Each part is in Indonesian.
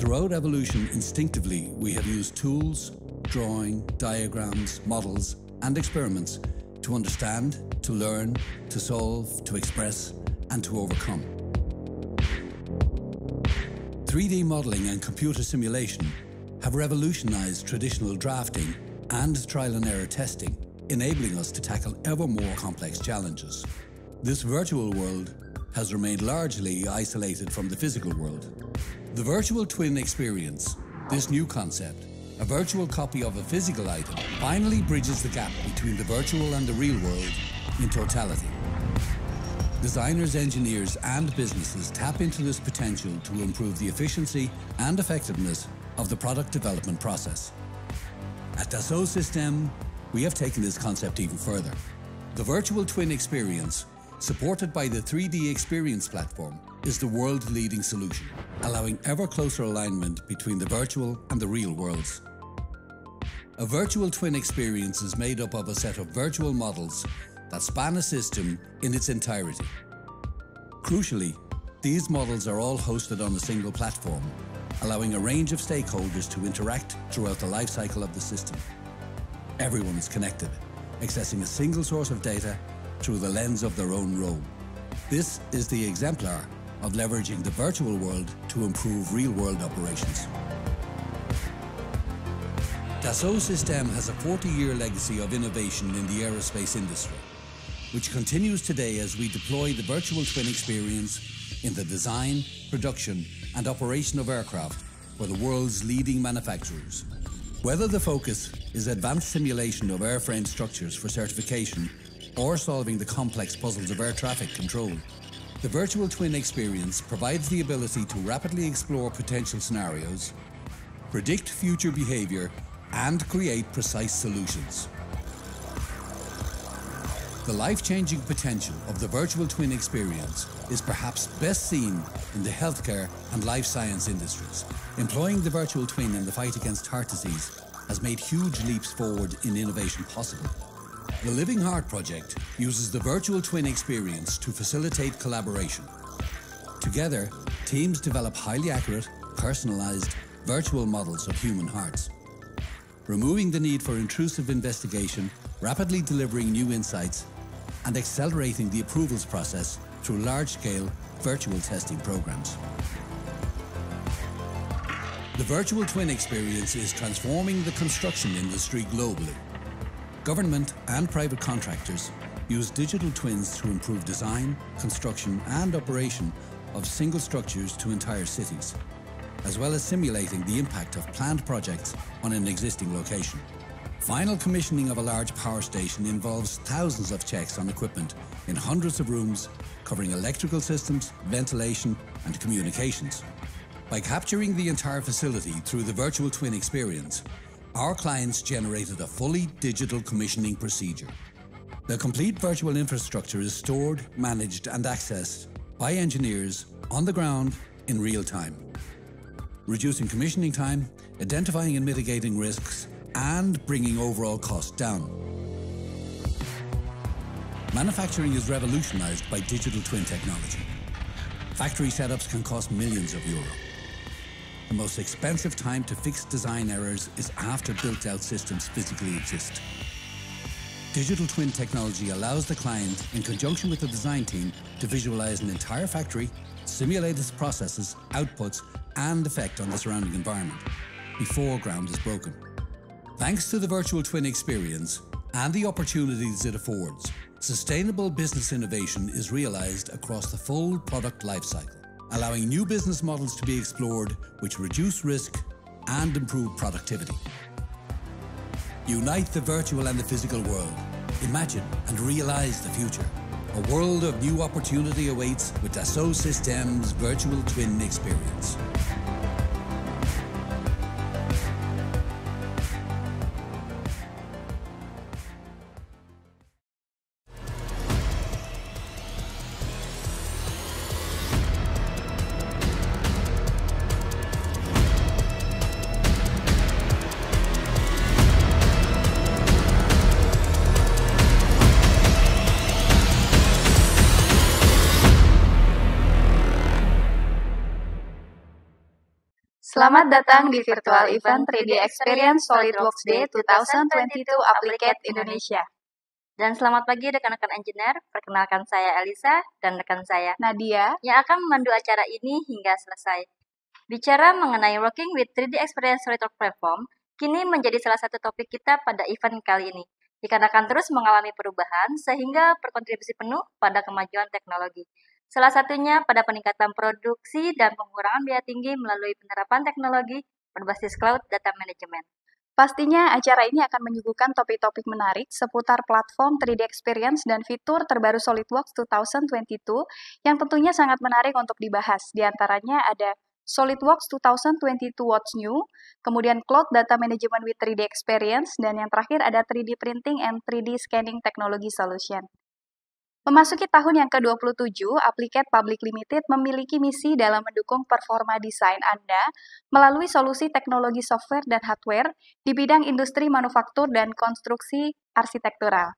Throughout evolution, instinctively, we have used tools, drawing, diagrams, models, and experiments to understand, to learn, to solve, to express, and to overcome. 3D modeling and computer simulation have revolutionized traditional drafting and trial and error testing, enabling us to tackle ever more complex challenges. This virtual world has remained largely isolated from the physical world. The virtual twin experience, this new concept, a virtual copy of a physical item, finally bridges the gap between the virtual and the real world in totality. Designers, engineers, and businesses tap into this potential to improve the efficiency and effectiveness of the product development process. At Dassault Systèmes, we have taken this concept even further. The virtual twin experience, supported by the 3D Experience platform, is the world-leading solution, allowing ever closer alignment between the virtual and the real worlds. A virtual twin experience is made up of a set of virtual models that span a system in its entirety. Crucially, these models are all hosted on a single platform, allowing a range of stakeholders to interact throughout the life cycle of the system. Everyone is connected, accessing a single source of data through the lens of their own role. This is the exemplar of leveraging the virtual world to improve real-world operations. Dassault Systèmes has a 40-year legacy of innovation in the aerospace industry, which continues today as we deploy the virtual twin experience in the design, production, and operation of aircraft for the world's leading manufacturers. Whether the focus is advanced simulation of airframe structures for certification or solving the complex puzzles of air traffic control, the virtual twin experience provides the ability to rapidly explore potential scenarios, predict future behavior, and create precise solutions. The life-changing potential of the virtual twin experience is perhaps best seen in the healthcare and life science industries. Employing the virtual twin in the fight against heart disease has made huge leaps forward in innovation possible. The Living Heart Project uses the virtual twin experience to facilitate collaboration. Together, teams develop highly accurate, personalized, virtual models of human hearts, removing the need for intrusive investigation, rapidly delivering new insights, and accelerating the approvals process through large-scale virtual testing programs. The virtual twin experience is transforming the construction industry globally. Government and private contractors use digital twins to improve design, construction, and operation of single structures to entire cities, as well as simulating the impact of planned projects on an existing location. Final commissioning of a large power station involves thousands of checks on equipment in hundreds of rooms, covering electrical systems, ventilation, and communications. By capturing the entire facility through the virtual twin experience, our clients generated a fully digital commissioning procedure. The complete virtual infrastructure is stored, managed, and accessed by engineers on the ground in real time, reducing commissioning time, identifying and mitigating risks, and bringing overall costs down. Manufacturing is revolutionized by digital twin technology. Factory setups can cost millions of euros. The most expensive time to fix design errors is after built-out systems physically exist. Digital twin technology allows the client, in conjunction with the design team, to visualize an entire factory, simulate its processes, outputs, and effect on the surrounding environment before ground is broken. Thanks to the virtual twin experience and the opportunities it affords, sustainable business innovation is realized across the full product lifecycle, allowing new business models to be explored which reduce risk and improve productivity. Unite the virtual and the physical world. Imagine and realize the future. A world of new opportunity awaits with Dassault Systèmes Virtual Twin Experience. Selamat datang di virtual event 3D Experience SolidWorks Day 2022 Applicate Indonesia. Dan selamat pagi rekan-rekan engineer, perkenalkan saya Elisa dan rekan saya Nadia yang akan memandu acara ini hingga selesai. Bicara mengenai working with 3D Experience SolidWorks Platform, kini menjadi salah satu topik kita pada event kali ini, dikarenakan terus mengalami perubahan sehingga berkontribusi penuh pada kemajuan teknologi. Salah satunya pada peningkatan produksi dan pengurangan biaya tinggi melalui penerapan teknologi berbasis cloud data management. Pastinya acara ini akan menyuguhkan topik-topik menarik seputar platform 3D Experience dan fitur terbaru SolidWorks 2022 yang tentunya sangat menarik untuk dibahas. Di antaranya ada SolidWorks 2022 What's New, kemudian Cloud Data Management with 3D Experience, dan yang terakhir ada 3D Printing and 3D Scanning Technology Solution. Memasuki tahun yang ke-27, Applicate Public Limited memiliki misi dalam mendukung performa desain Anda melalui solusi teknologi software dan hardware di bidang industri manufaktur dan konstruksi arsitektural.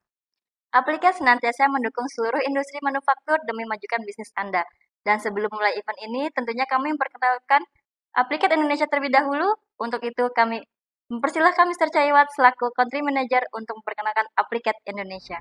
Applicate senantiasa mendukung seluruh industri manufaktur demi majukan bisnis Anda. Dan sebelum mulai event ini, tentunya kami memperkenalkan Applicate Indonesia terlebih dahulu. Untuk itu, kami mempersilahkan Mr. Caiwat selaku Country Manager untuk memperkenalkan Applicate Indonesia.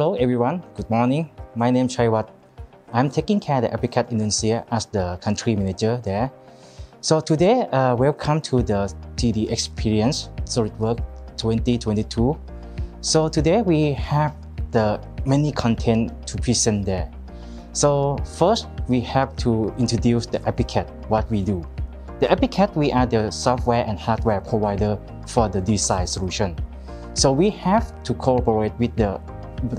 Hello everyone, good morning. My name is Chaiwat. I'm taking care of the Epicat Indonesia as the country manager there. So today, welcome to the TD Experience SolidWorks 2022. So today we have the many content to present there. So first, we have to introduce the Epicat, what we do. The Epicat, we are the software and hardware provider for the design solution. So we have to cooperate with the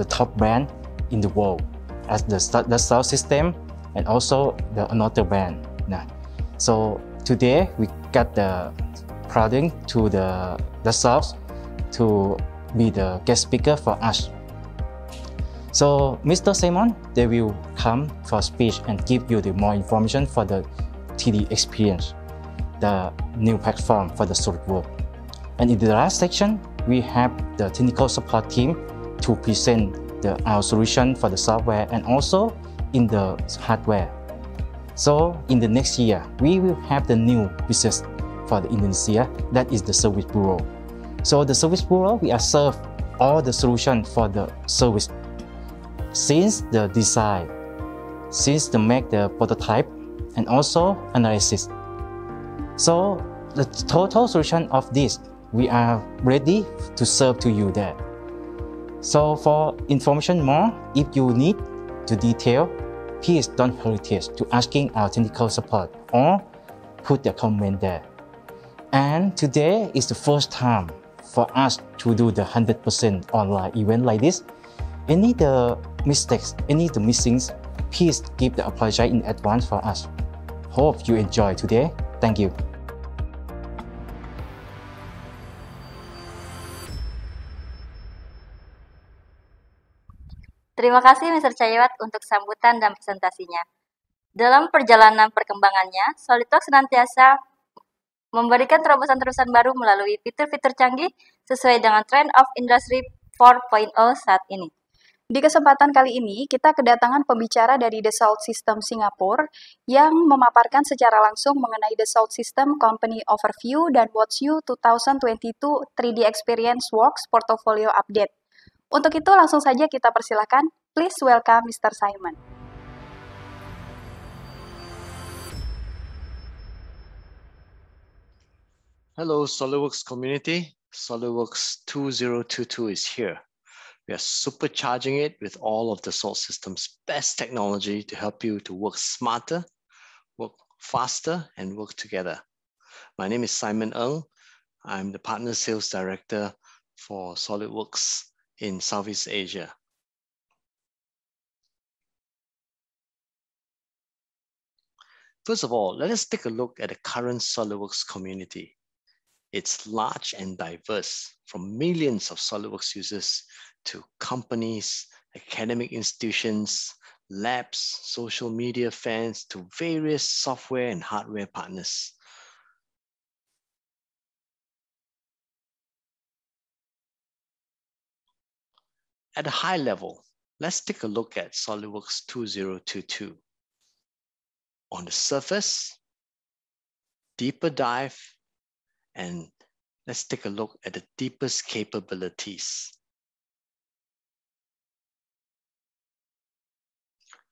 top brand in the world as the sound system and also another brand. So today we got the product to the South to be the guest speaker for us. So Mr. Simon, they will come for speech and give you the more information for the TD Experience, the new platform for the SolidWorks. And in the last section, we have the technical support team to present our solution for the software and also in the hardware. So in the next year, we will have the new business for the Indonesia, that is the service bureau. So the service bureau, we are serve all the solution for the service since the design, since the make the prototype and also analysis. So the total solution of this, we are ready to serve to you there. So for information more, if you need to detail, please don't hesitate to asking our technical support or put a comment there. And today is the first time for us to do the 100% online event like this. Any the mistakes, any the missings, please give the apology in advance for us. Hope you enjoy today. Thank you. Terima kasih Mr. Chaiwat untuk sambutan dan presentasinya. Dalam perjalanan perkembangannya, SolidWorks senantiasa memberikan terobosan-terobosan baru melalui fitur-fitur canggih sesuai dengan trend of Industry 4.0 saat ini. Di kesempatan kali ini, kita kedatangan pembicara dari Dassault Systèmes Singapura yang memaparkan secara langsung mengenai Dassault Systèmes Company Overview dan What's You 2022 3D Experience Works Portfolio Update. Untuk itu, langsung saja kita persilakan. Please welcome Mr. Simon. Hello, SolidWorks community. SolidWorks 2022 is here. We are supercharging it with all of Dassault Systèmes' best technology to help you to work smarter, work faster, and work together. My name is Simon Ng. I'm the Partner Sales Director for SolidWorks in Southeast Asia. First of all, let us take a look at the current SolidWorks community. It's large and diverse, from millions of SolidWorks users to companies, academic institutions, labs, social media fans, to various software and hardware partners. At a high level, let's take a look at SolidWorks 2022. On the surface, deeper dive, and let's take a look at the deepest capabilities.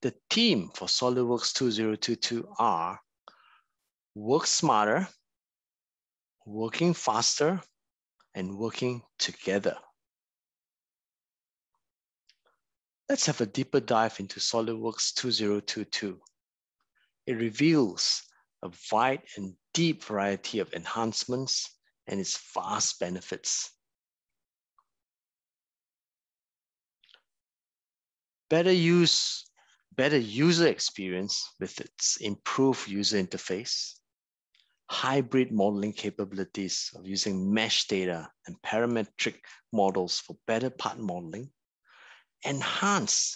The theme for SolidWorks 2022 are work smarter, working faster, and working together. Let's have a deeper dive into SolidWorks 2022. It reveals a wide and deep variety of enhancements and its vast benefits. Better user experience with its improved user interface, hybrid modeling capabilities of using mesh data and parametric models for better part modeling, enhanced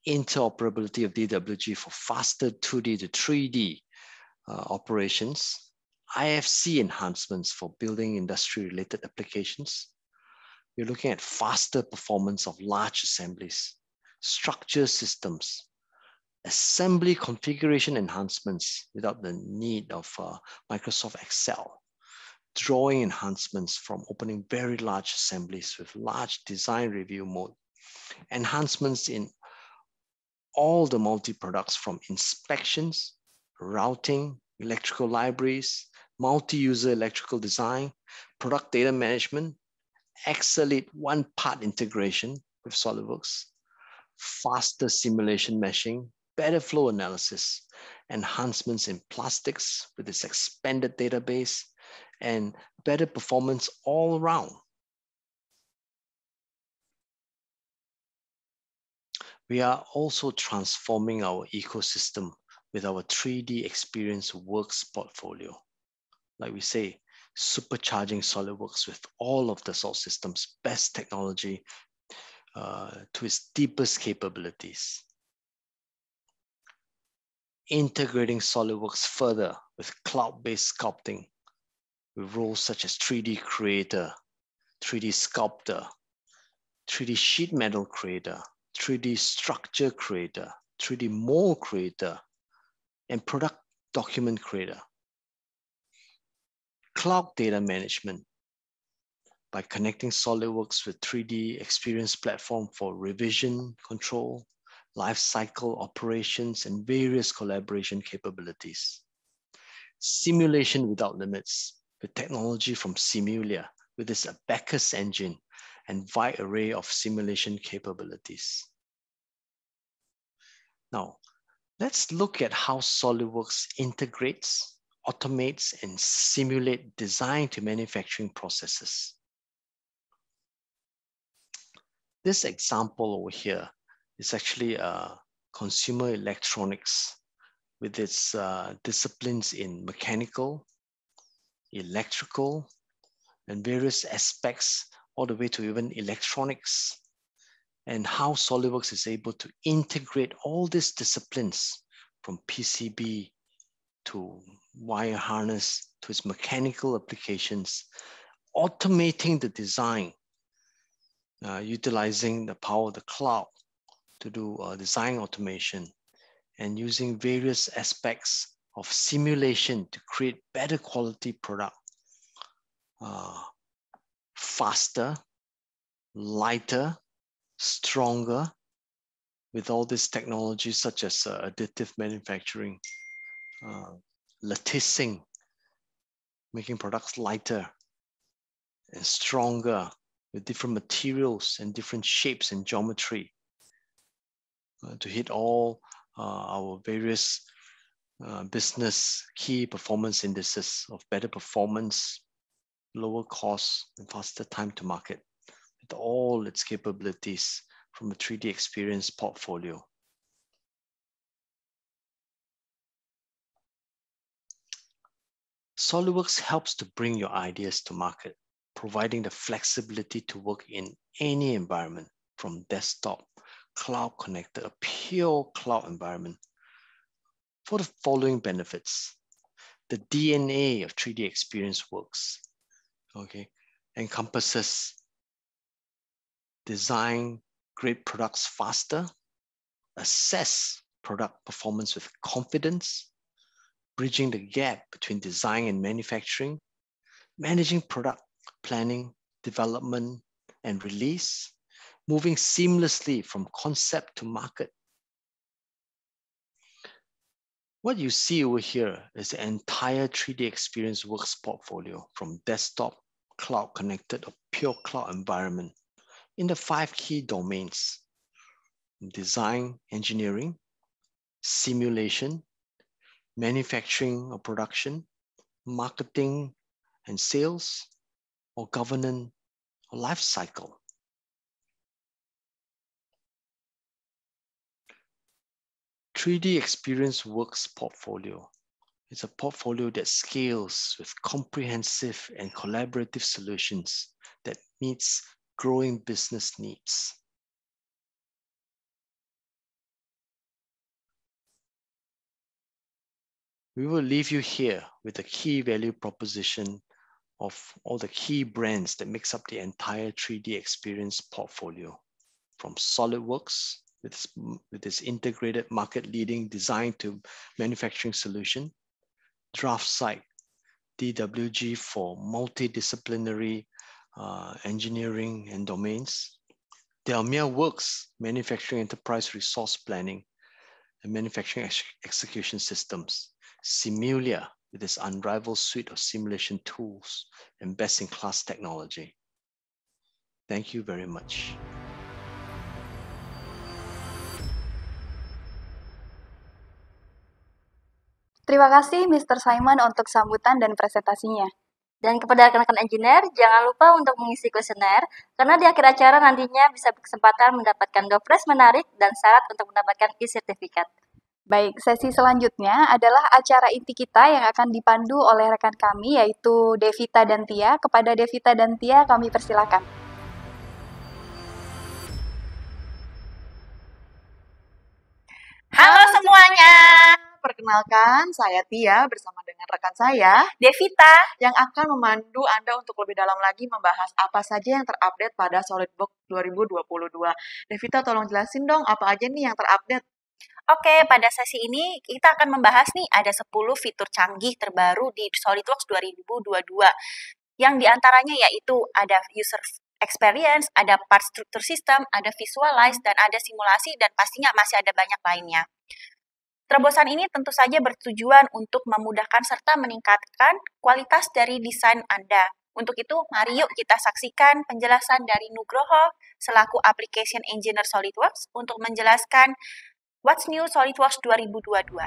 interoperability of DWG for faster 2D to 3D operations, IFC enhancements for building industry-related applications. We're looking at faster performance of large assemblies, structure systems, assembly configuration enhancements without the need of Microsoft Excel, drawing enhancements from opening very large assemblies with large design review mode, enhancements in all the multi-products from inspections, routing, electrical libraries, multi-user electrical design, product data management, Xcelate one-part integration with SolidWorks, faster simulation meshing, better flow analysis, enhancements in plastics with its expanded database, and better performance all around. We are also transforming our ecosystem with our 3D Experience Works portfolio. Like we say, supercharging SolidWorks with all of Dassault Systèmes' best technology to its deepest capabilities. Integrating SolidWorks further with cloud-based sculpting with roles such as 3D Creator, 3D Sculptor, 3D Sheet Metal Creator, 3D Structure Creator, 3D Mold Creator, and Product Document Creator. Cloud data management by connecting SolidWorks with 3D Experience platform for revision control, lifecycle operations, and various collaboration capabilities. Simulation without limits with technology from Simulia with its Abacus engine and wide array of simulation capabilities. Now, let's look at how SolidWorks integrates, automates, and simulate design to manufacturing processes. This example over here is actually consumer electronics with its disciplines in mechanical, electrical, and various aspects, all the way to even electronics, and how SolidWorks is able to integrate all these disciplines from PCB to wire harness to its mechanical applications, automating the design, utilizing the power of the cloud to do design automation, and using various aspects of simulation to create better quality product, faster, lighter, stronger, with all this technology such as additive manufacturing, latticing, making products lighter and stronger with different materials and different shapes and geometry to hit all our various business key performance indices of better performance, lower cost, and faster time to market with all its capabilities from a 3D Experience portfolio. SolidWorks helps to bring your ideas to market, providing the flexibility to work in any environment, from desktop, cloud connected, a pure cloud environment, for the following benefits. The DNA of 3D Experience Works, encompasses design great products faster, assess product performance with confidence, bridging the gap between design and manufacturing, managing product planning, development, and release, moving seamlessly from concept to market. What you see over here is the entire 3D Experience Works portfolio from desktop, cloud connected, or pure cloud environment in the 5 key domains: design, engineering, simulation, manufacturing or production, marketing and sales, or governance or life cycle. "3D Experience Works portfolio is a portfolio that scales with comprehensive and collaborative solutions that meets growing business needs. We will leave you here with the key value proposition of all the key brands that makes up the entire 3D Experience portfolio, from SolidWorks with its integrated market-leading design to manufacturing solution, DraftSight, DWG for multidisciplinary engineering and domains, Delmia Works, Manufacturing Enterprise Resource Planning and Manufacturing Execution Systems. Simulia, with its unrivaled suite of simulation tools and best-in-class technology. Thank you very much. Terima kasih Mr. Simon untuk sambutan dan presentasinya. Dan kepada rekan-rekan engineer, jangan lupa untuk mengisi kuesioner, karena di akhir acara nantinya bisa berkesempatan mendapatkan door prize menarik dan syarat untuk mendapatkan e-sertifikat. Baik, sesi selanjutnya adalah acara inti kita yang akan dipandu oleh rekan kami, yaitu Devita dan Tia. Kepada Devita dan Tia, kami persilakan. Halo semuanya, Perkenalkan, saya Tia bersama dengan rekan saya, Devita. yang akan memandu Anda untuk lebih dalam lagi membahas apa saja yang terupdate pada SolidWorks 2022. Devita, tolong jelasin dong apa aja nih yang terupdate. Oke, pada sesi ini kita akan membahas nih ada 10 fitur canggih terbaru di SolidWorks 2022. Yang diantaranya yaitu ada user experience, ada part structure system, ada visualize, dan ada simulasi, dan pastinya masih ada banyak lainnya. Terobosan ini tentu saja bertujuan untuk memudahkan serta meningkatkan kualitas dari desain Anda. Untuk itu, mari yuk kita saksikan penjelasan dari Nugroho selaku Application Engineer SolidWorks untuk menjelaskan What's New SolidWorks 2022.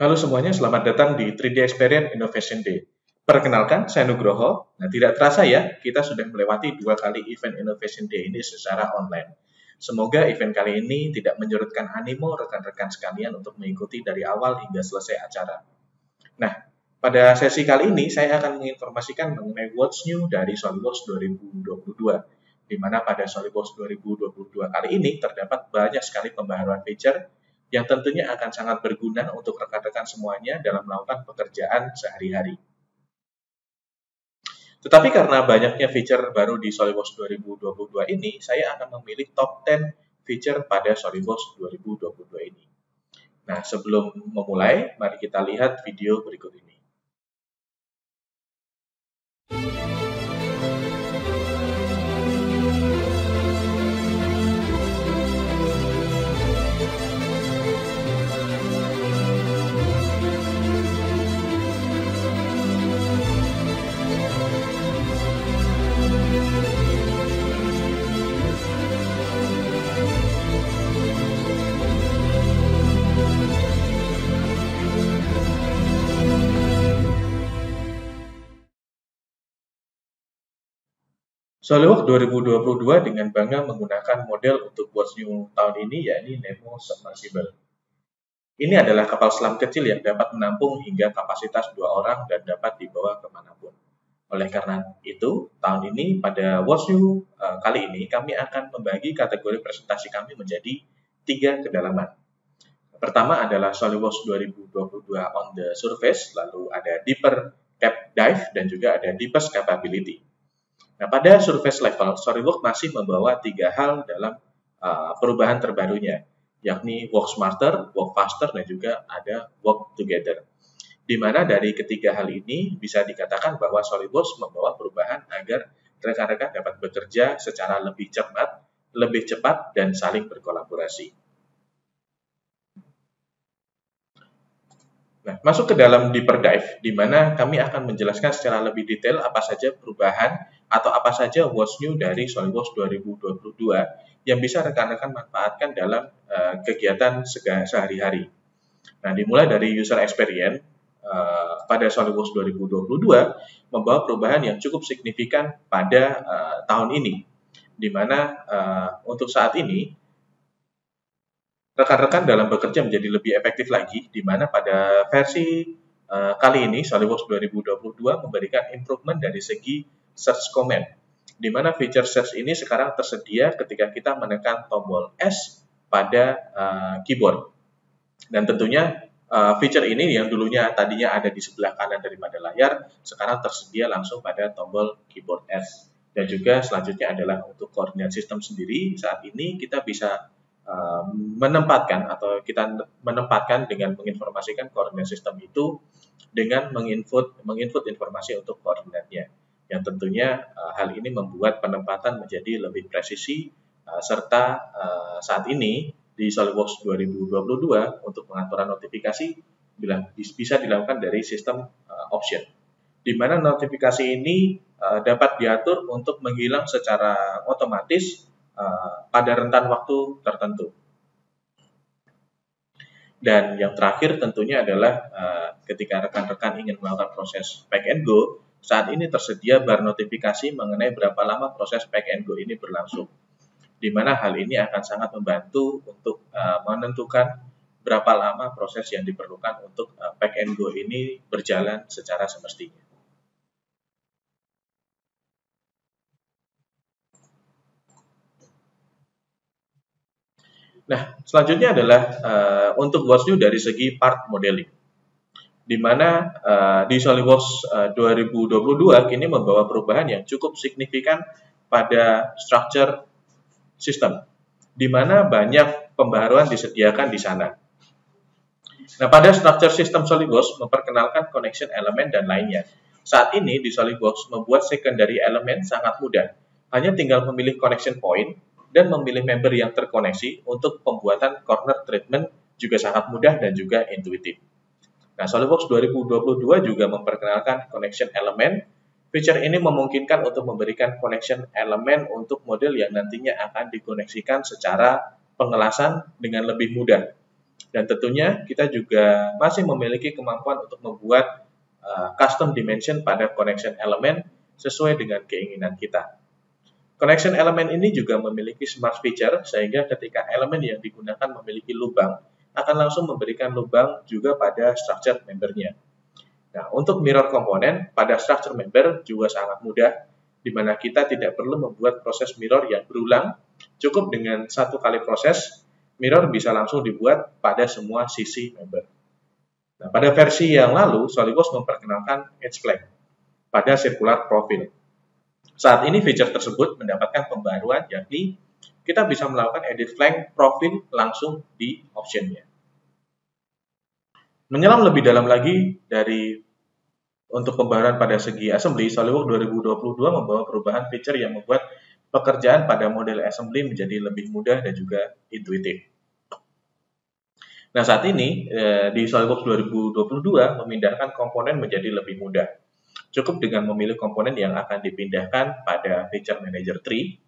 Halo semuanya, selamat datang di 3D Experience Innovation Day. Perkenalkan, saya Nugroho. Nah, tidak terasa ya, kita sudah melewati 2 kali event Innovation Day ini secara online. Semoga event kali ini tidak menyurutkan animo rekan-rekan sekalian untuk mengikuti dari awal hingga selesai acara. Nah, pada sesi kali ini saya akan menginformasikan mengenai What's New dari SolidWorks 2022, di mana pada SolidWorks 2022 kali ini terdapat banyak sekali pembaharuan feature yang tentunya akan sangat berguna untuk rekan-rekan semuanya dalam melakukan pekerjaan sehari-hari. Tetapi karena banyaknya feature baru di SolidWorks 2022 ini, saya akan memilih top 10 feature pada SolidWorks 2022 ini. Nah, sebelum memulai, mari kita lihat video berikut ini. SolidWorks 2022 dengan bangga menggunakan model untuk What's New tahun ini, yakni Nemo Submersible. Ini adalah kapal selam kecil yang dapat menampung hingga kapasitas 2 orang dan dapat dibawa kemanapun. Oleh karena itu, tahun ini pada What's New kali ini, kami akan membagi kategori presentasi kami menjadi 3 kedalaman. Pertama adalah SolidWorks 2022 on the surface, lalu ada Deeper Cap Dive, dan juga ada Deepest Capability. Nah, pada surface level, SolidWorks masih membawa 3 hal dalam perubahan terbarunya, yakni Work Smarter, Work Faster, dan juga ada Work Together. Di mana dari ketiga hal ini bisa dikatakan bahwa SolidWorks membawa perubahan agar rekan-rekan dapat bekerja secara lebih cepat, dan saling berkolaborasi. Nah, masuk ke dalam Deeper Dive, di mana kami akan menjelaskan secara lebih detail apa saja perubahan atau apa saja What's New dari SolidWorks 2022 yang bisa rekan-rekan manfaatkan dalam kegiatan sehari-hari. Nah, dimulai dari user experience, pada SolidWorks 2022 membawa perubahan yang cukup signifikan pada tahun ini, di mana untuk saat ini rekan-rekan dalam bekerja menjadi lebih efektif lagi, di mana pada versi kali ini SolidWorks 2022 memberikan improvement dari segi search command, di mana feature search ini sekarang tersedia ketika kita menekan tombol S pada keyboard. Dan tentunya feature ini yang dulunya tadinya ada di sebelah kanan daripada layar, sekarang tersedia langsung pada tombol keyboard S. Dan juga selanjutnya adalah untuk koordinat sistem sendiri, saat ini kita bisa menempatkan atau kita menempatkan dengan menginformasikan koordinat sistem itu dengan menginput informasi untuk koordinatnya. Yang tentunya hal ini membuat penempatan menjadi lebih presisi serta saat ini di SolidWorks 2022 untuk pengaturan notifikasi bisa dilakukan dari sistem option, di mana notifikasi ini dapat diatur untuk menghilang secara otomatis pada rentan waktu tertentu. Dan yang terakhir tentunya adalah ketika rekan-rekan ingin melakukan proses pack and go, saat ini tersedia bar notifikasi mengenai berapa lama proses pack and go ini berlangsung, di mana hal ini akan sangat membantu untuk menentukan berapa lama proses yang diperlukan untuk pack and go ini berjalan secara semestinya. Nah, selanjutnya adalah untuk What's New dari segi part modeling, di mana di SolidWorks 2022 kini membawa perubahan yang cukup signifikan pada structure system, di mana banyak pembaharuan disediakan di sana. Nah, pada structure system SolidWorks memperkenalkan connection element dan lainnya. Saat ini di SolidWorks membuat secondary element sangat mudah. Hanya tinggal memilih connection point dan memilih member yang terkoneksi. Untuk pembuatan corner treatment juga sangat mudah dan juga intuitif. Nah, SolidWorks 2022 juga memperkenalkan connection element. Feature ini memungkinkan untuk memberikan connection element untuk model yang nantinya akan dikoneksikan secara pengelasan dengan lebih mudah. Dan tentunya kita juga masih memiliki kemampuan untuk membuat custom dimension pada connection element sesuai dengan keinginan kita. Connection element ini juga memiliki smart feature, sehingga ketika elemen yang digunakan memiliki lubang, akan langsung memberikan lubang juga pada structure membernya. Nah, untuk mirror komponen pada structure member juga sangat mudah, di mana kita tidak perlu membuat proses mirror yang berulang. Cukup dengan satu kali proses, mirror bisa langsung dibuat pada semua sisi member. Nah, pada versi yang lalu, SolidWorks memperkenalkan edge plane pada circular profile. Saat ini feature tersebut mendapatkan pembaruan, yakni kita bisa melakukan edit flank profil langsung di optionnya. Menyelam lebih dalam lagi untuk pembaruan pada segi assembly, SolidWorks 2022 membawa perubahan feature yang membuat pekerjaan pada model assembly menjadi lebih mudah dan juga intuitif. Nah, saat ini di SolidWorks 2022 memindahkan komponen menjadi lebih mudah. Cukup dengan memilih komponen yang akan dipindahkan pada Feature Manager Tree,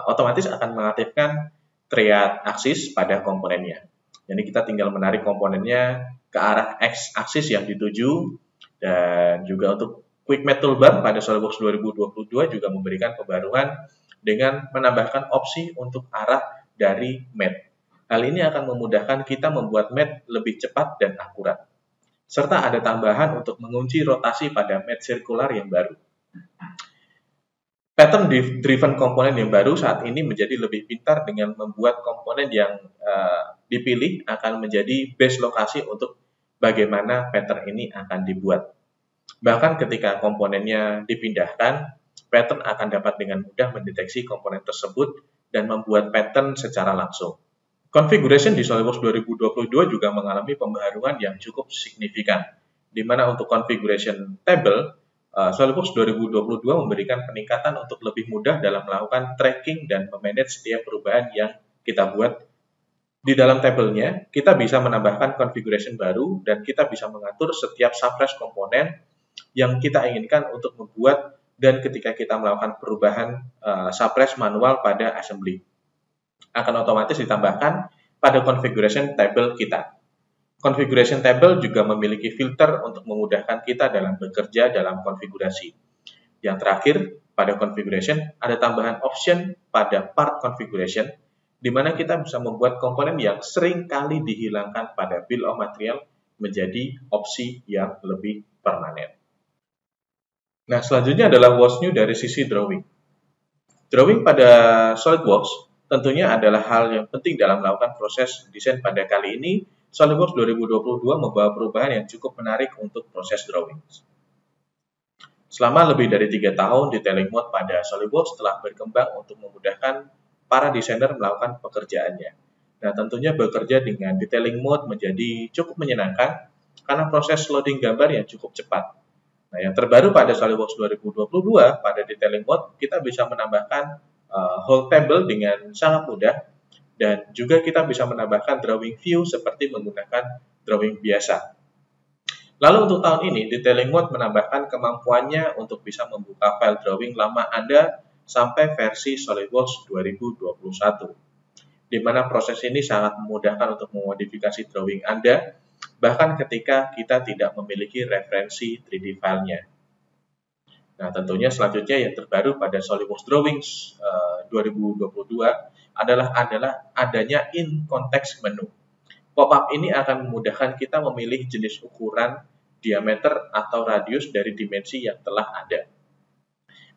otomatis akan mengaktifkan triad axis pada komponennya. Jadi kita tinggal menarik komponennya ke arah X-axis yang dituju, dan juga untuk Quick Match Toolbar pada SolidWorks 2022 juga memberikan pembaruan dengan menambahkan opsi untuk arah dari matte. Hal ini akan memudahkan kita membuat matte lebih cepat dan akurat. Serta ada tambahan untuk mengunci rotasi pada matte circular yang baru. Pattern driven komponen yang baru saat ini menjadi lebih pintar dengan membuat komponen yang dipilih akan menjadi base lokasi untuk bagaimana pattern ini akan dibuat. Bahkan ketika komponennya dipindahkan, pattern akan dapat dengan mudah mendeteksi komponen tersebut dan membuat pattern secara langsung. Configuration di SolidWorks 2022 juga mengalami pembaharuan yang cukup signifikan, di mana untuk configuration table, SolidWorks 2022 memberikan peningkatan untuk lebih mudah dalam melakukan tracking dan memanage setiap perubahan yang kita buat. Di dalam tabelnya, kita bisa menambahkan configuration baru dan kita bisa mengatur setiap subtract komponen yang kita inginkan untuk membuat, dan ketika kita melakukan perubahan subtract manual pada assembly, akan otomatis ditambahkan pada configuration table kita. Configuration table juga memiliki filter untuk memudahkan kita dalam bekerja dalam konfigurasi. Yang terakhir, pada configuration ada tambahan option pada part configuration, di mana kita bisa membuat komponen yang sering kali dihilangkan pada bill of material menjadi opsi yang lebih permanen. Nah, selanjutnya adalah what's new dari sisi drawing. Drawing pada SolidWorks tentunya adalah hal yang penting dalam melakukan proses desain. Pada kali ini, SolidWorks 2022 membawa perubahan yang cukup menarik untuk proses drawing. Selama lebih dari 3 tahun, detailing mode pada SolidWorks telah berkembang untuk memudahkan para desainer melakukan pekerjaannya. Nah, tentunya bekerja dengan detailing mode menjadi cukup menyenangkan karena proses loading gambar yang cukup cepat. Nah, yang terbaru pada SolidWorks 2022 pada detailing mode, kita bisa menambahkan whole table dengan sangat mudah, dan juga kita bisa menambahkan drawing view seperti menggunakan drawing biasa. Lalu untuk tahun ini, detailing mode menambahkan kemampuannya untuk bisa membuka file drawing lama Anda sampai versi SolidWorks 2021. Di mana proses ini sangat memudahkan untuk memodifikasi drawing Anda, bahkan ketika kita tidak memiliki referensi 3D filenya. Nah, tentunya selanjutnya yang terbaru pada SolidWorks Drawings 2022 adalah adanya in context menu. Pop-up ini akan memudahkan kita memilih jenis ukuran, diameter, atau radius dari dimensi yang telah ada.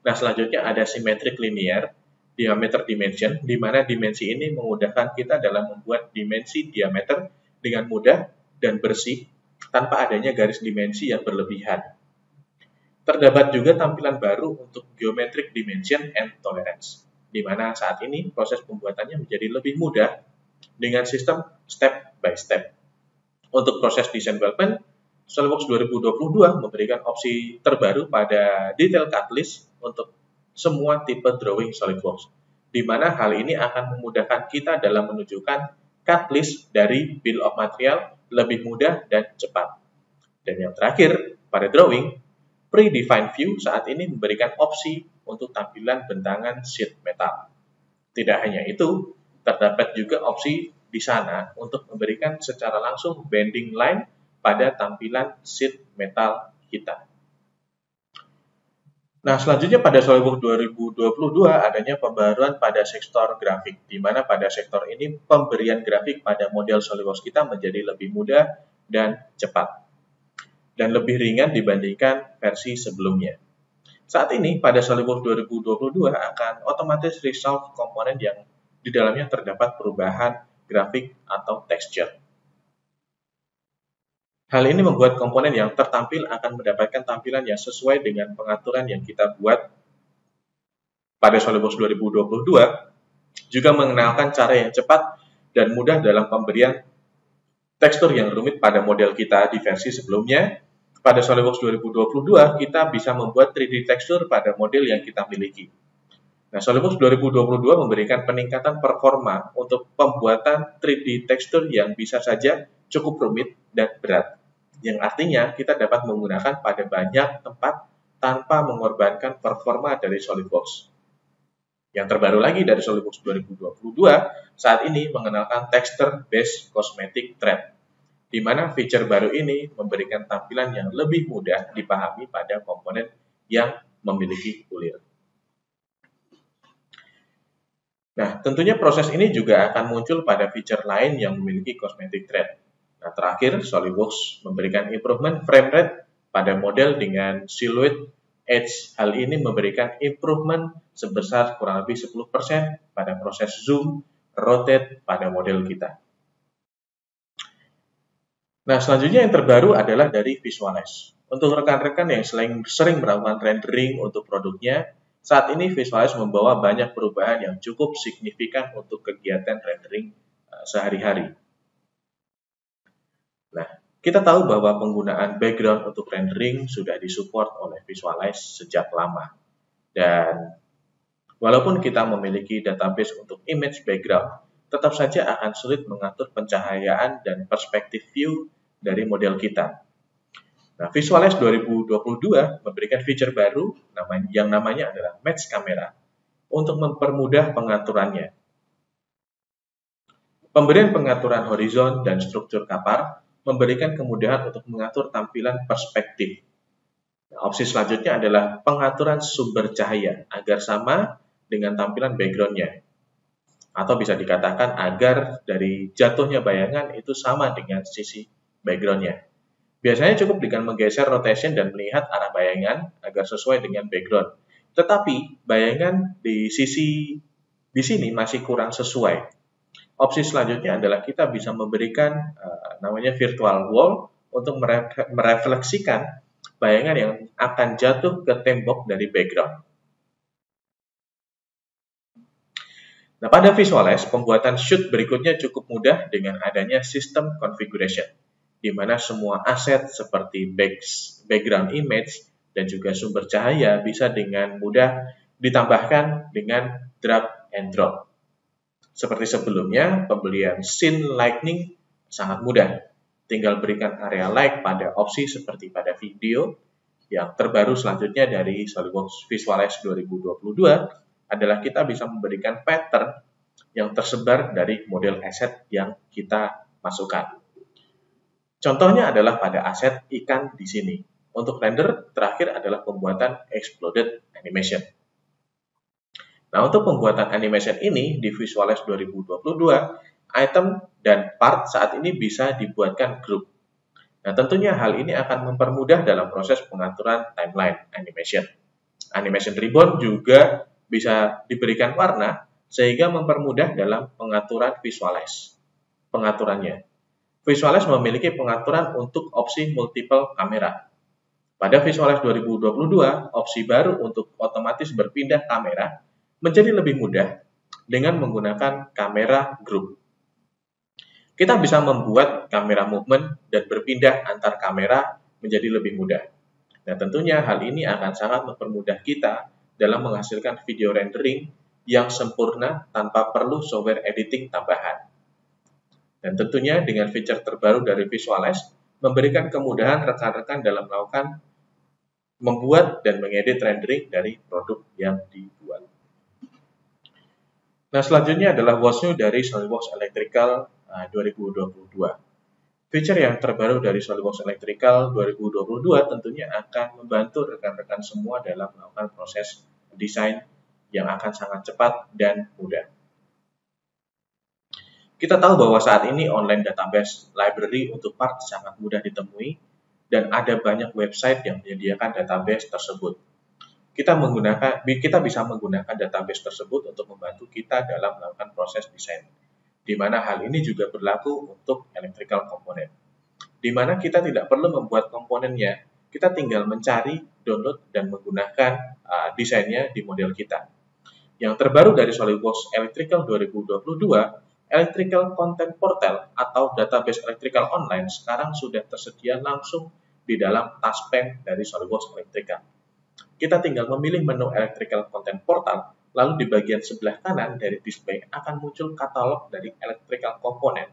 Nah, selanjutnya ada symmetric linear diameter dimension, di mana dimensi ini memudahkan kita dalam membuat dimensi diameter dengan mudah dan bersih tanpa adanya garis dimensi yang berlebihan. Terdapat juga tampilan baru untuk geometric dimension and tolerance, di mana saat ini proses pembuatannya menjadi lebih mudah dengan sistem step by step. Untuk proses desain development, SolidWorks 2022 memberikan opsi terbaru pada detail cut list untuk semua tipe drawing SolidWorks, di mana hal ini akan memudahkan kita dalam menunjukkan cut list dari bill of material lebih mudah dan cepat. Dan yang terakhir, pada drawing, predefined view saat ini memberikan opsi untuk tampilan bentangan sheet metal. Tidak hanya itu, terdapat juga opsi di sana untuk memberikan secara langsung bending line pada tampilan sheet metal kita. Nah, selanjutnya pada SolidWorks 2022 adanya pembaruan pada sektor grafik, di mana pada sektor ini pemberian grafik pada model SolidWorks kita menjadi lebih mudah dan cepat, dan lebih ringan dibandingkan versi sebelumnya. Saat ini pada SolidWorks 2022 akan otomatis resolve komponen yang di dalamnya terdapat perubahan grafik atau texture. Hal ini membuat komponen yang tertampil akan mendapatkan tampilan yang sesuai dengan pengaturan yang kita buat pada SolidWorks 2022, juga mengenalkan cara yang cepat dan mudah dalam pemberian tekstur yang rumit pada model kita di versi sebelumnya. Pada SolidWorks 2022, kita bisa membuat 3D tekstur pada model yang kita miliki. Nah, SolidWorks 2022 memberikan peningkatan performa untuk pembuatan 3D tekstur yang bisa saja cukup rumit dan berat, yang artinya kita dapat menggunakan pada banyak tempat tanpa mengorbankan performa dari SolidWorks. Yang terbaru lagi dari SolidWorks 2022 saat ini mengenalkan texture-based cosmetic thread, di mana fitur baru ini memberikan tampilan yang lebih mudah dipahami pada komponen yang memiliki kulir. Nah, tentunya proses ini juga akan muncul pada fitur lain yang memiliki cosmetic thread. Nah, terakhir, SolidWorks memberikan improvement frame rate pada model dengan silhouette edge. Hal ini memberikan improvement sebesar kurang lebih 10% pada proses zoom, rotate pada model kita. Nah, selanjutnya yang terbaru adalah dari Visualize. Untuk rekan-rekan yang sering melakukan rendering untuk produknya, saat ini Visualize membawa banyak perubahan yang cukup signifikan untuk kegiatan rendering sehari-hari. Nah, kita tahu bahwa penggunaan background untuk rendering sudah disupport oleh Visualize sejak lama. Dan walaupun kita memiliki database untuk image background, tetap saja akan sulit mengatur pencahayaan dan perspektif view dari model kita. Nah, Visualize 2022 memberikan fitur baru yang namanya adalah Match Camera untuk mempermudah pengaturannya. Pemberian pengaturan horizon dan struktur kapar memberikan kemudahan untuk mengatur tampilan perspektif. Nah, opsi selanjutnya adalah pengaturan sumber cahaya agar sama dengan tampilan background-nya. Atau bisa dikatakan agar dari jatuhnya bayangan itu sama dengan sisi background-nya. Biasanya cukup dengan menggeser rotation dan melihat arah bayangan agar sesuai dengan background. Tetapi bayangan di sini masih kurang sesuai. Opsi selanjutnya adalah kita bisa memberikan namanya virtual wall untuk merefleksikan bayangan yang akan jatuh ke tembok dari background. Nah, pada Visualize, pembuatan shoot berikutnya cukup mudah dengan adanya sistem configuration, di mana semua aset seperti background image dan juga sumber cahaya bisa dengan mudah ditambahkan dengan drag and drop. Seperti sebelumnya, pembelian scene lighting sangat mudah. Tinggal berikan area light pada opsi seperti pada video. Yang terbaru selanjutnya dari SolidWorks Visualize 2022 adalah kita bisa memberikan pattern yang tersebar dari model aset yang kita masukkan. Contohnya adalah pada aset ikan di sini. Untuk render, terakhir adalah pembuatan exploded animation. Nah, untuk pembuatan animation ini di Visualize 2022, item dan part saat ini bisa dibuatkan grup. Nah, tentunya hal ini akan mempermudah dalam proses pengaturan timeline animation. Animation ribbon juga bisa diberikan warna sehingga mempermudah dalam pengaturan Visualize. Pengaturannya. Visualize memiliki pengaturan untuk opsi multiple kamera. Pada Visualize 2022, opsi baru untuk otomatis berpindah kamera menjadi lebih mudah dengan menggunakan kamera group. Kita bisa membuat kamera movement dan berpindah antar kamera menjadi lebih mudah. Nah, tentunya hal ini akan sangat mempermudah kita dalam menghasilkan video rendering yang sempurna tanpa perlu software editing tambahan. Dan tentunya dengan fitur terbaru dari Visualize, memberikan kemudahan rekan-rekan dalam melakukan membuat dan mengedit rendering dari produk yang dibuat. Nah, selanjutnya adalah What's New dari SolidWorks Electrical 2022. Fitur yang terbaru dari SolidWorks Electrical 2022 tentunya akan membantu rekan-rekan semua dalam melakukan proses desain yang akan sangat cepat dan mudah. Kita tahu bahwa saat ini online database library untuk part sangat mudah ditemui dan ada banyak website yang menyediakan database tersebut. Kita bisa menggunakan database tersebut untuk membantu kita dalam melakukan proses desain, di mana hal ini juga berlaku untuk electrical component, di mana kita tidak perlu membuat komponennya, kita tinggal mencari, download, dan menggunakan desainnya di model kita. Yang terbaru dari SolidWorks Electrical 2022, Electrical Content Portal atau database electrical online sekarang sudah tersedia langsung di dalam taskpane dari SolidWorks Electrical. Kita tinggal memilih menu Electrical Content Portal, lalu di bagian sebelah kanan dari display akan muncul katalog dari electrical component.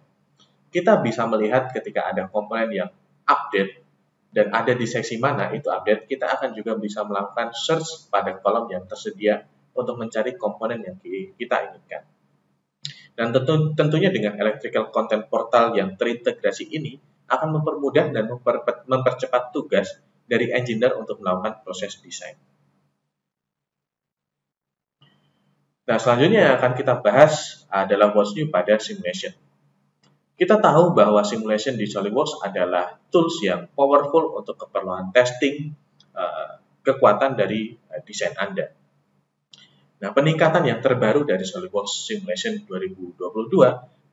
Kita bisa melihat ketika ada komponen yang update dan ada di seksi mana itu update, kita akan juga bisa melakukan search pada kolom yang tersedia untuk mencari komponen yang kita inginkan. Dan tentunya dengan Electrical Content Portal yang terintegrasi ini akan mempermudah dan mempercepat tugas dari engineer untuk melakukan proses desain. Nah, selanjutnya yang akan kita bahas adalah What's New pada simulation. Kita tahu bahwa simulation di SolidWorks adalah tools yang powerful untuk keperluan testing kekuatan dari desain Anda. Nah, peningkatan yang terbaru dari SolidWorks Simulation 2022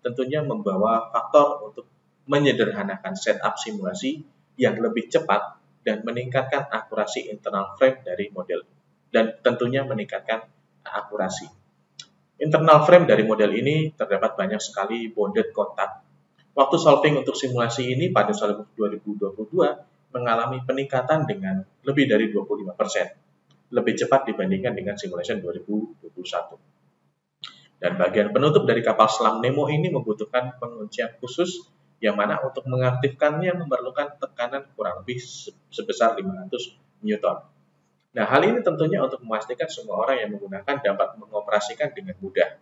tentunya membawa faktor untuk menyederhanakan setup simulasi yang lebih cepat dan meningkatkan akurasi internal frame dari model, dan tentunya meningkatkan akurasi. Internal frame dari model ini terdapat banyak sekali bonded kontak. Waktu solving untuk simulasi ini pada SolidWorks 2022 mengalami peningkatan dengan lebih dari 25%, lebih cepat dibandingkan dengan simulation 2021. Dan bagian penutup dari kapal selam Nemo ini membutuhkan penguncian khusus yang mana untuk mengaktifkannya memerlukan tekanan kurang lebih sebesar 500 Newton. Nah, hal ini tentunya untuk memastikan semua orang yang menggunakan dapat mengoperasikan dengan mudah.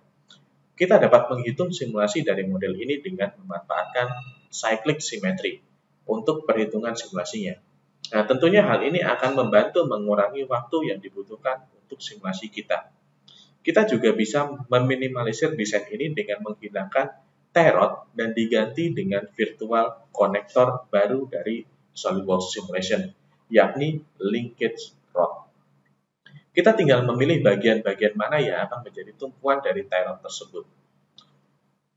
Kita dapat menghitung simulasi dari model ini dengan memanfaatkan cyclic symmetry untuk perhitungan simulasinya. Nah, tentunya hal ini akan membantu mengurangi waktu yang dibutuhkan untuk simulasi kita. Kita juga bisa meminimalisir desain ini dengan menghilangkan tie rod dan diganti dengan virtual connector baru dari SolidWorks Simulation, yakni linkage rod. Kita tinggal memilih bagian-bagian mana yang akan menjadi tumpuan dari tie rod tersebut.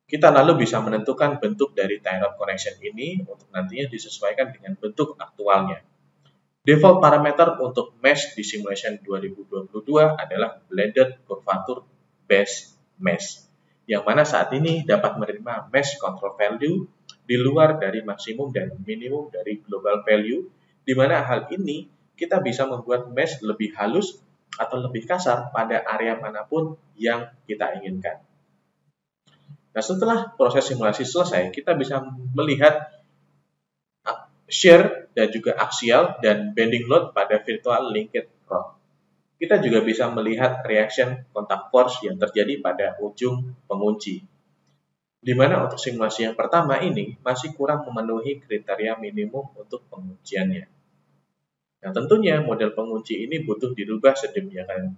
Kita lalu bisa menentukan bentuk dari tie rod connection ini untuk nantinya disesuaikan dengan bentuk aktualnya. Default parameter untuk mesh di Simulation 2022 adalah blended curvature base mesh, yang mana saat ini dapat menerima mesh control value di luar dari maksimum dan minimum dari global value, di mana hal ini kita bisa membuat mesh lebih halus atau lebih kasar pada area manapun yang kita inginkan. Nah, setelah proses simulasi selesai, kita bisa melihat shear dan juga axial dan bending load pada virtual linked rod. Kita juga bisa melihat reaction contact force yang terjadi pada ujung pengunci. Di mana untuk simulasi yang pertama ini masih kurang memenuhi kriteria minimum untuk pengunciannya. Nah, tentunya model pengunci ini butuh dirubah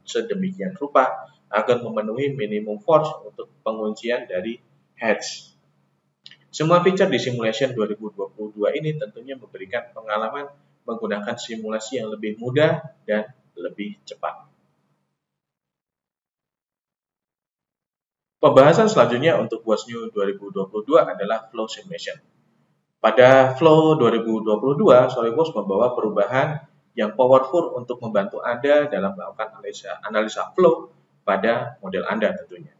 sedemikian rupa agar memenuhi minimum force untuk penguncian dari heads. Semua feature di Simulation 2022 ini tentunya memberikan pengalaman menggunakan simulasi yang lebih mudah dan lebih cepat. Pembahasan selanjutnya untuk WatchNew 2022 adalah Flow Simulation. Pada Flow 2022, SolidWorks membawa perubahan yang powerful untuk membantu Anda dalam melakukan analisa flow pada model Anda tentunya.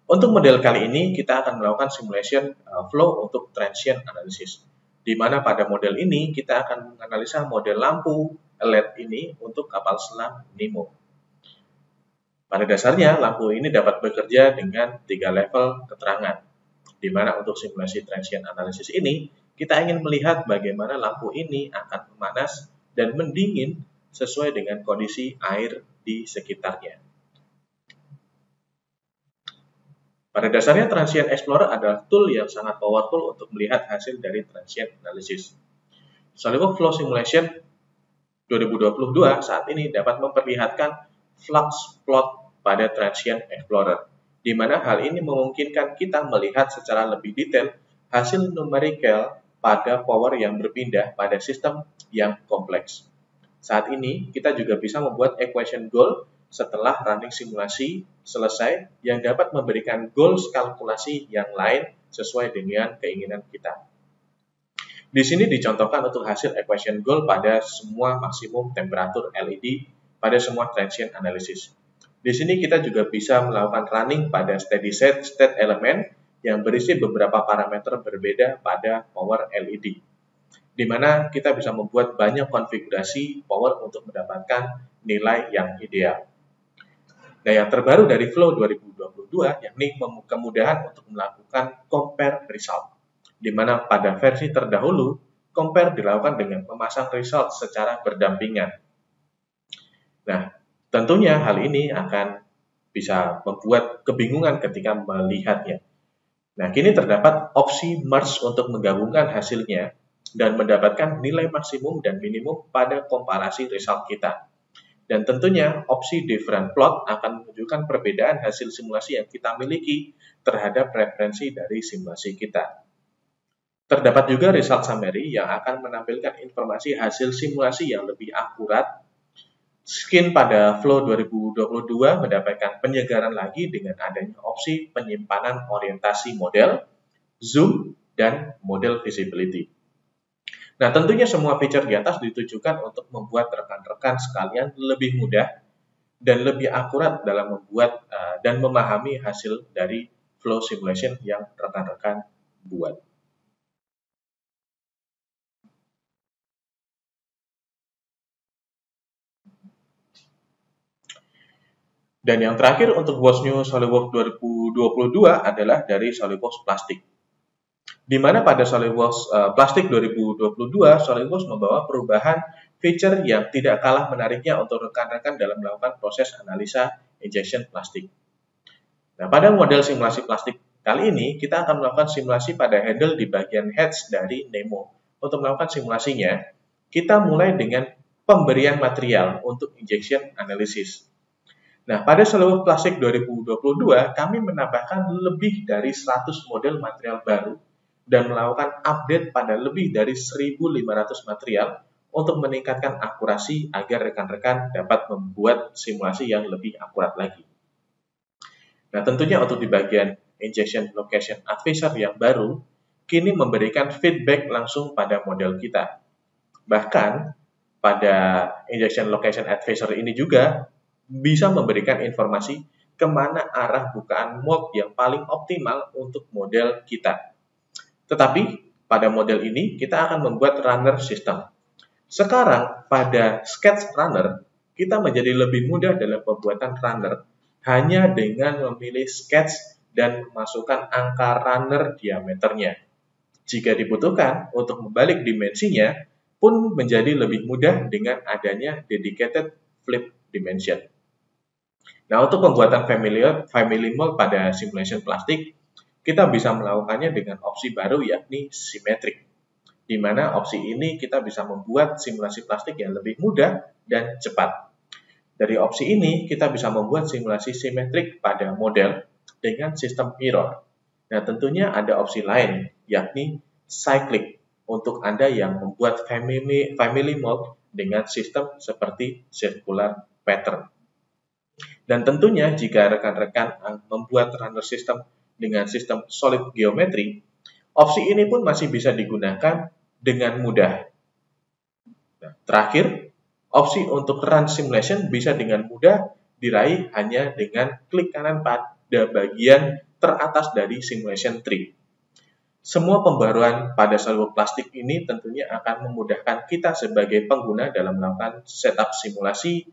Untuk model kali ini, kita akan melakukan simulation flow untuk transient analysis, di mana pada model ini kita akan menganalisa model lampu LED ini untuk kapal selam Nemo. Pada dasarnya, lampu ini dapat bekerja dengan 3 level keterangan, di mana untuk simulasi transient analysis ini, kita ingin melihat bagaimana lampu ini akan memanas dan mendingin sesuai dengan kondisi air di sekitarnya. Pada dasarnya, Transient Explorer adalah tool yang sangat powerful untuk melihat hasil dari transient analysis. SolidWorks Flow Simulation 2022 saat ini dapat memperlihatkan flux plot pada Transient Explorer, di mana hal ini memungkinkan kita melihat secara lebih detail hasil numerical pada power yang berpindah pada sistem yang kompleks. Saat ini, kita juga bisa membuat equation goal setelah running simulasi selesai yang dapat memberikan goals kalkulasi yang lain sesuai dengan keinginan kita. Di sini dicontohkan untuk hasil equation goal pada semua maksimum temperatur LED pada semua transient analysis. Di sini kita juga bisa melakukan running pada steady state element yang berisi beberapa parameter berbeda pada power LED, di mana kita bisa membuat banyak konfigurasi power untuk mendapatkan nilai yang ideal. Nah, yang terbaru dari Flow 2022 yakni kemudahan untuk melakukan compare result, di mana pada versi terdahulu, compare dilakukan dengan memasang result secara berdampingan. Nah, tentunya hal ini akan bisa membuat kebingungan ketika melihatnya. Nah, kini terdapat opsi merge untuk menggabungkan hasilnya dan mendapatkan nilai maksimum dan minimum pada komparasi result kita. Dan tentunya opsi different plot akan menunjukkan perbedaan hasil simulasi yang kita miliki terhadap referensi dari simulasi kita. Terdapat juga result summary yang akan menampilkan informasi hasil simulasi yang lebih akurat. Skin pada Flow 2022 mendapatkan penyegaran lagi dengan adanya opsi penyimpanan orientasi model, zoom, dan model visibility. Nah, tentunya semua feature di atas ditujukan untuk membuat rekan-rekan sekalian lebih mudah dan lebih akurat dalam membuat dan memahami hasil dari flow simulation yang rekan-rekan buat. Dan yang terakhir untuk WatchNew SolidWorks 2022 adalah dari SolidWorks Plastic. Di mana pada SolidWorks Plastic 2022, SolidWorks membawa perubahan feature yang tidak kalah menariknya untuk rekan-rekan dalam melakukan proses analisa injection plastik. Nah, pada model simulasi plastik kali ini, kita akan melakukan simulasi pada handle di bagian heads dari Nemo. Untuk melakukan simulasinya, kita mulai dengan pemberian material untuk injection analysis. Nah, pada SolidWorks Plastic 2022, kami menambahkan lebih dari 100 model material baru dan melakukan update pada lebih dari 1.500 material untuk meningkatkan akurasi agar rekan-rekan dapat membuat simulasi yang lebih akurat lagi. Nah, tentunya untuk di bagian Injection Location Advisor yang baru, kini memberikan feedback langsung pada model kita. Bahkan, pada Injection Location Advisor ini juga, bisa memberikan informasi kemana arah bukaan mold yang paling optimal untuk model kita. Tetapi pada model ini kita akan membuat runner system. Sekarang pada sketch runner, kita menjadi lebih mudah dalam pembuatan runner hanya dengan memilih sketch dan memasukkan angka runner diameternya. Jika dibutuhkan untuk membalik dimensinya pun menjadi lebih mudah dengan adanya dedicated flip dimension. Nah, untuk pembuatan family mold pada simulation plastik, kita bisa melakukannya dengan opsi baru yakni symmetric, di mana opsi ini kita bisa membuat simulasi plastik yang lebih mudah dan cepat. Dari opsi ini, kita bisa membuat simulasi simetrik pada model dengan sistem mirror. Nah, tentunya ada opsi lain, yakni cyclic, untuk Anda yang membuat family mold dengan sistem seperti circular pattern. Dan tentunya jika rekan-rekan membuat runner system dengan sistem solid geometry, opsi ini pun masih bisa digunakan dengan mudah. Nah, terakhir, opsi untuk run simulation bisa dengan mudah diraih hanya dengan klik kanan pada bagian teratas dari simulation tree. Semua pembaruan pada SolidWorks plastik ini tentunya akan memudahkan kita sebagai pengguna dalam melakukan setup simulasi,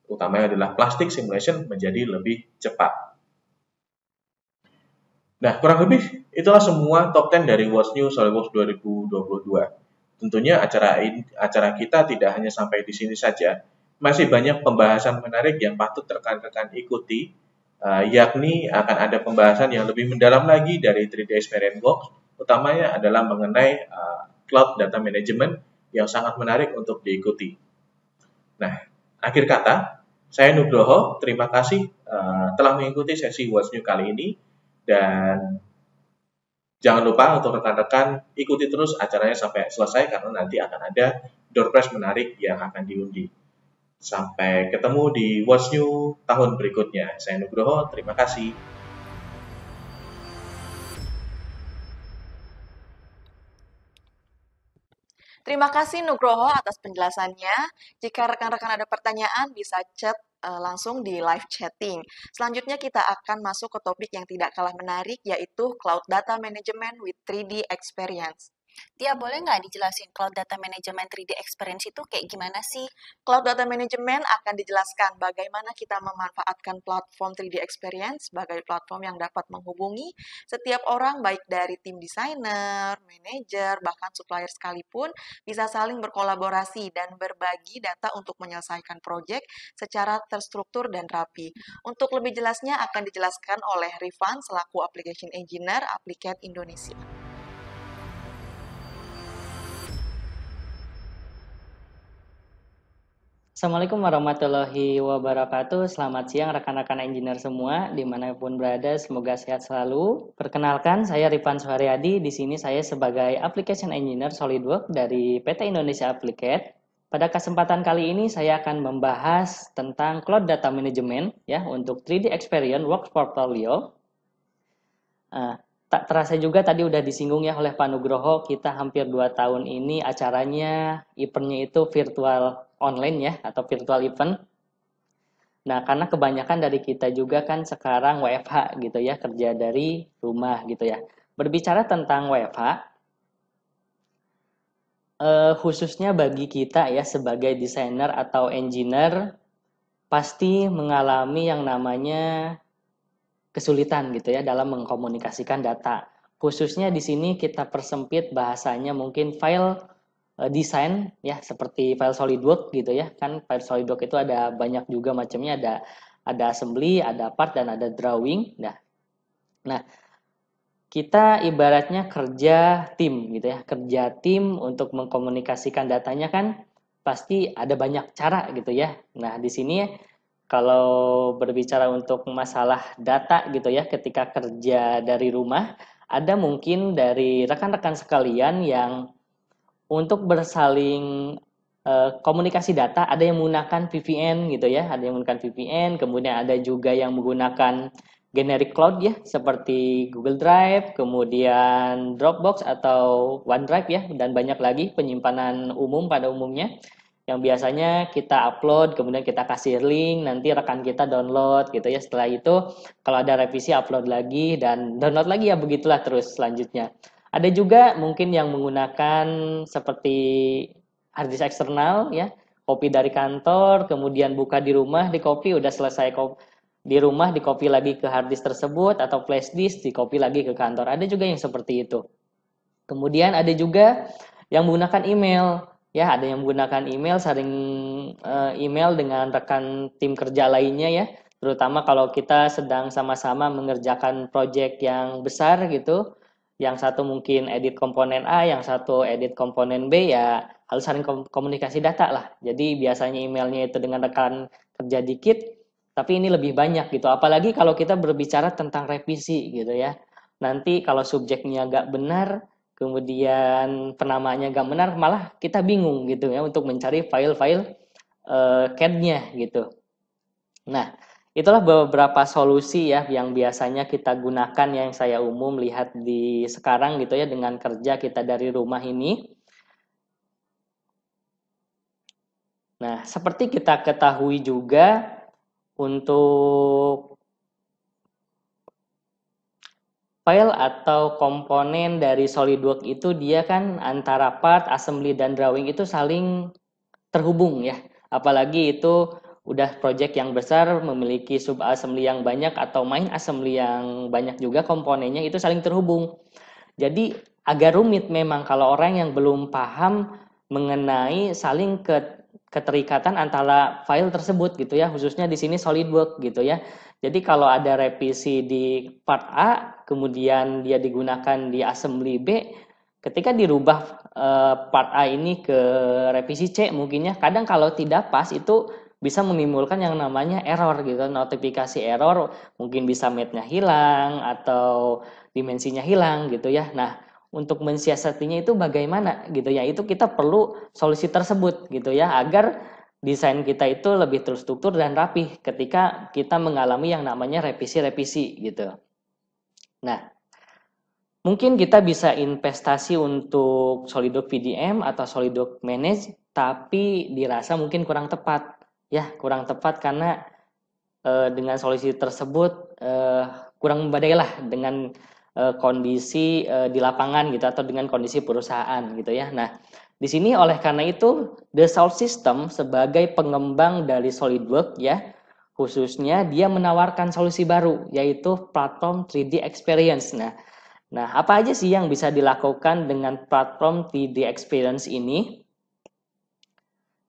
utamanya adalah plastik simulation menjadi lebih cepat. Nah, kurang lebih itulah semua top 10 dari What's New SolidWorks 2022. Tentunya acara kita tidak hanya sampai di sini saja, masih banyak pembahasan menarik yang patut rekan-rekan ikuti, yakni akan ada pembahasan yang lebih mendalam lagi dari 3D Experience Box, utamanya adalah mengenai Cloud Data Management yang sangat menarik untuk diikuti. Nah, akhir kata, saya Nugroho, terima kasih telah mengikuti sesi What's New kali ini, dan jangan lupa untuk rekan-rekan ikuti terus acaranya sampai selesai karena nanti akan ada door prize menarik yang akan diundi. Sampai ketemu di What's New tahun berikutnya. Saya Nugroho, terima kasih. Terima kasih Nugroho atas penjelasannya. Jika rekan-rekan ada pertanyaan, bisa chat langsung di live chatting. Selanjutnya kita akan masuk ke topik yang tidak kalah menarik, yaitu Cloud Data Management with 3D Experience. Tia, boleh nggak dijelasin Cloud Data Management 3D Experience itu kayak gimana sih? Cloud Data Management akan dijelaskan bagaimana kita memanfaatkan platform 3D Experience sebagai platform yang dapat menghubungi setiap orang baik dari tim desainer, manajer, bahkan supplier sekalipun bisa saling berkolaborasi dan berbagi data untuk menyelesaikan proyek secara terstruktur dan rapi. Untuk lebih jelasnya akan dijelaskan oleh Rifan selaku Application Engineer Applicat Indonesia. Assalamualaikum warahmatullahi wabarakatuh. Selamat siang rekan-rekan engineer semua, dimanapun berada, semoga sehat selalu. Perkenalkan, saya Rifan Suharyadi. Di sini saya sebagai Application Engineer SolidWorks dari PT Indonesia Applicat. Pada kesempatan kali ini saya akan membahas tentang Cloud Data Management ya untuk 3D Experience Work Portfolio. Tak terasa juga tadi udah disinggung ya oleh Pak Nugroho, kita hampir 2 tahun ini acaranya, eventnya itu virtual online ya, atau virtual event. Nah, karena kebanyakan dari kita juga kan sekarang WFH gitu ya, kerja dari rumah gitu ya. Berbicara tentang WFH, khususnya bagi kita ya sebagai desainer atau engineer, pasti mengalami yang namanya kesulitan gitu ya dalam mengkomunikasikan data. Khususnya di sini kita persempit bahasanya mungkin file desain ya seperti file SolidWorks gitu ya. Kan file SolidWorks itu ada banyak juga macamnya, ada assembly, ada part dan ada drawing. Nah, kita ibaratnya kerja tim gitu ya. Kerja tim untuk mengkomunikasikan datanya kan pasti ada banyak cara gitu ya. Nah, di sini kalau berbicara untuk masalah data gitu ya, ketika kerja dari rumah, ada mungkin dari rekan-rekan sekalian yang untuk bersaling komunikasi data, ada yang menggunakan VPN gitu ya, ada yang menggunakan VPN, kemudian ada juga yang menggunakan generic cloud ya, seperti Google Drive, kemudian Dropbox atau OneDrive ya, dan banyak lagi penyimpanan umum pada umumnya. yang biasanya kita upload, kemudian kita kasih link, nanti rekan kita download gitu ya. Setelah itu kalau ada revisi upload lagi dan download lagi ya, begitulah terus selanjutnya. Ada juga mungkin yang menggunakan seperti hard disk eksternal ya, copy dari kantor, kemudian buka di rumah, di copy, udah selesai di rumah, di copy lagi ke hard disk tersebut, atau flash disk, di copy lagi ke kantor. Ada juga yang seperti itu. Kemudian ada juga yang menggunakan email. Ya, ada yang menggunakan email, saling email dengan rekan tim kerja lainnya ya. Terutama kalau kita sedang sama-sama mengerjakan proyek yang besar gitu. Yang satu mungkin edit komponen A, yang satu edit komponen B, ya harus saling komunikasi data lah. Jadi biasanya emailnya itu dengan rekan kerja dikit, tapi ini lebih banyak gitu. Apalagi kalau kita berbicara tentang revisi gitu ya. Nanti kalau subjeknya nggak benar, kemudian penamaannya nggak benar, malah kita bingung gitu ya untuk mencari file-file CAD-nya gitu. Nah, itulah beberapa solusi ya yang biasanya kita gunakan, yang saya umum lihat di sekarang gitu ya, dengan kerja kita dari rumah ini. Nah, seperti kita ketahui juga, untuk file atau komponen dari SolidWorks itu dia kan antara part, assembly, dan drawing itu saling terhubung ya. Apalagi itu udah project yang besar, memiliki sub assembly yang banyak atau main assembly yang banyak juga, komponennya itu saling terhubung. Jadi agak rumit memang kalau orang yang belum paham mengenai saling keterikatan antara file tersebut gitu ya, khususnya di sini SolidWorks gitu ya. Jadi kalau ada revisi di part A, kemudian dia digunakan di assembly B, ketika dirubah part A ini ke revisi C mungkinnya, kadang kalau tidak pas itu bisa menimbulkan yang namanya error gitu, notifikasi error, mungkin bisa mate-nya hilang atau dimensinya hilang gitu ya. Nah, untuk mensiasatinya itu bagaimana gitu ya, itu kita perlu solusi tersebut gitu ya, agar desain kita itu lebih terstruktur dan rapih ketika kita mengalami yang namanya revisi-revisi gitu. Nah, mungkin kita bisa investasi untuk SolidWorks VDM atau SolidWorks Manage, tapi dirasa mungkin kurang tepat. Ya, kurang tepat karena dengan solusi tersebut kurang membadai lah dengan kondisi di lapangan gitu, atau dengan kondisi perusahaan gitu ya. Nah, di sini oleh karena itu Dassault System sebagai pengembang dari SolidWorks ya, khususnya dia menawarkan solusi baru, yaitu platform 3D Experience. Nah, apa aja sih yang bisa dilakukan dengan platform 3D Experience ini?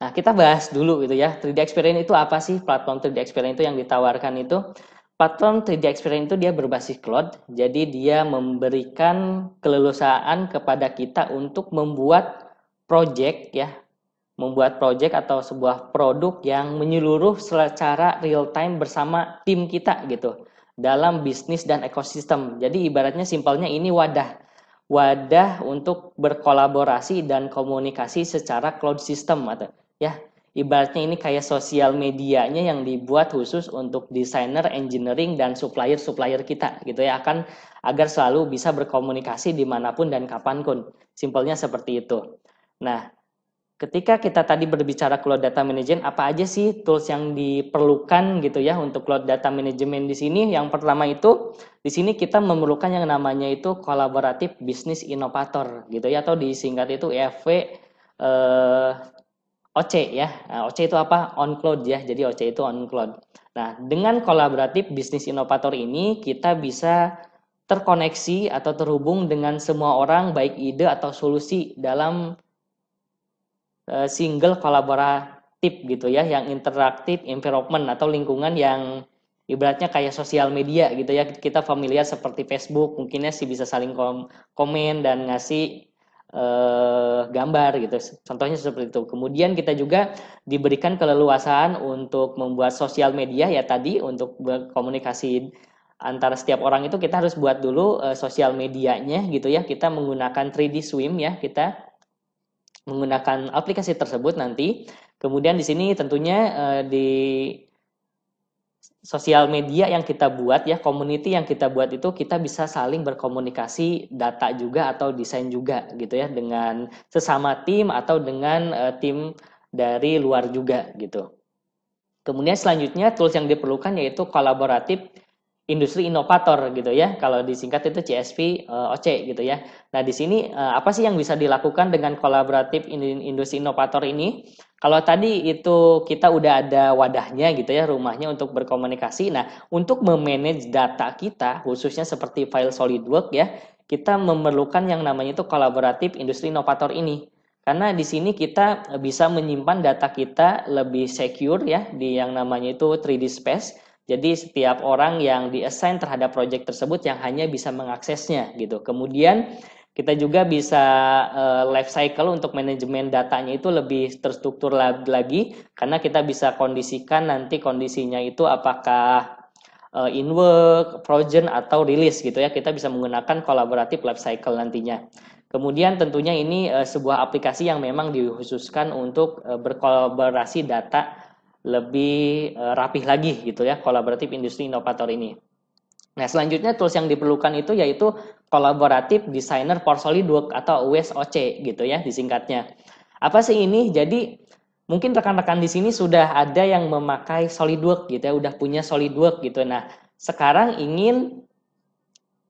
Nah, kita bahas dulu gitu ya. 3D Experience itu apa sih? Platform 3D Experience itu yang ditawarkan itu. Platform 3D Experience itu dia berbasis cloud. Jadi dia memberikan keleluasaan kepada kita untuk membuat project ya. Membuat project atau sebuah produk yang menyeluruh secara real time bersama tim kita gitu, dalam bisnis dan ekosistem. Jadi ibaratnya simpelnya ini wadah untuk berkolaborasi dan komunikasi secara cloud system atau ya, ibaratnya ini kayak sosial medianya yang dibuat khusus untuk desainer, engineering, dan supplier kita gitu ya, agar selalu bisa berkomunikasi dimanapun dan kapanpun. Simpelnya seperti itu. Nah, ketika kita tadi berbicara Cloud Data Management, apa aja sih tools yang diperlukan gitu ya untuk Cloud Data Management di sini? Yang pertama itu, di sini kita memerlukan yang namanya itu Collaborative Business Innovator gitu ya, atau disingkat itu EFW OC ya. Nah, OC itu apa? On Cloud ya. Jadi OC itu on Cloud. Nah, dengan Collaborative Business Innovator ini kita bisa terkoneksi atau terhubung dengan semua orang, baik ide atau solusi dalam single kolaboratif gitu ya, yang interaktif environment atau lingkungan yang ibaratnya kayak sosial media gitu ya. Kita familiar seperti Facebook, mungkinnya sih bisa saling komen dan ngasih gambar gitu. Contohnya seperti itu. Kemudian kita juga diberikan keleluasaan untuk membuat sosial media ya, tadi untuk berkomunikasi antara setiap orang itu kita harus buat dulu sosial medianya gitu ya. Kita menggunakan 3D Swim ya, kita menggunakan aplikasi tersebut nanti. Kemudian di sini tentunya di sosial media yang kita buat ya, community yang kita buat itu kita bisa saling berkomunikasi data juga atau desain juga gitu ya, dengan sesama tim atau dengan tim dari luar juga gitu. Kemudian selanjutnya tools yang diperlukan yaitu kolaboratif industri inovator gitu ya. Kalau disingkat itu CSV OC gitu ya. Nah, di sini apa sih yang bisa dilakukan dengan kolaboratif industri inovator ini? Kalau tadi itu kita udah ada wadahnya gitu ya, rumahnya untuk berkomunikasi. Nah, untuk memanage data kita khususnya seperti file SolidWorks ya, kita memerlukan yang namanya itu kolaboratif industri inovator ini. Karena di sini kita bisa menyimpan data kita lebih secure ya di yang namanya itu 3D space. Jadi setiap orang yang di-assign terhadap project tersebut yang hanya bisa mengaksesnya gitu. Kemudian kita juga bisa life cycle untuk manajemen datanya itu lebih terstruktur lagi karena kita bisa kondisikan nanti kondisinya itu apakah in work, frozen atau release gitu ya. Kita bisa menggunakan kolaboratif life cycle nantinya. Kemudian tentunya ini sebuah aplikasi yang memang dikhususkan untuk berkolaborasi data lebih rapih lagi gitu ya, kolaboratif industri inovator ini. Nah, selanjutnya tools yang diperlukan itu yaitu kolaboratif designer for SolidWorks atau USOC gitu ya disingkatnya. Apa sih ini? Jadi mungkin rekan-rekan di sini sudah ada yang memakai SolidWorks gitu ya, udah punya SolidWorks gitu. Nah, sekarang ingin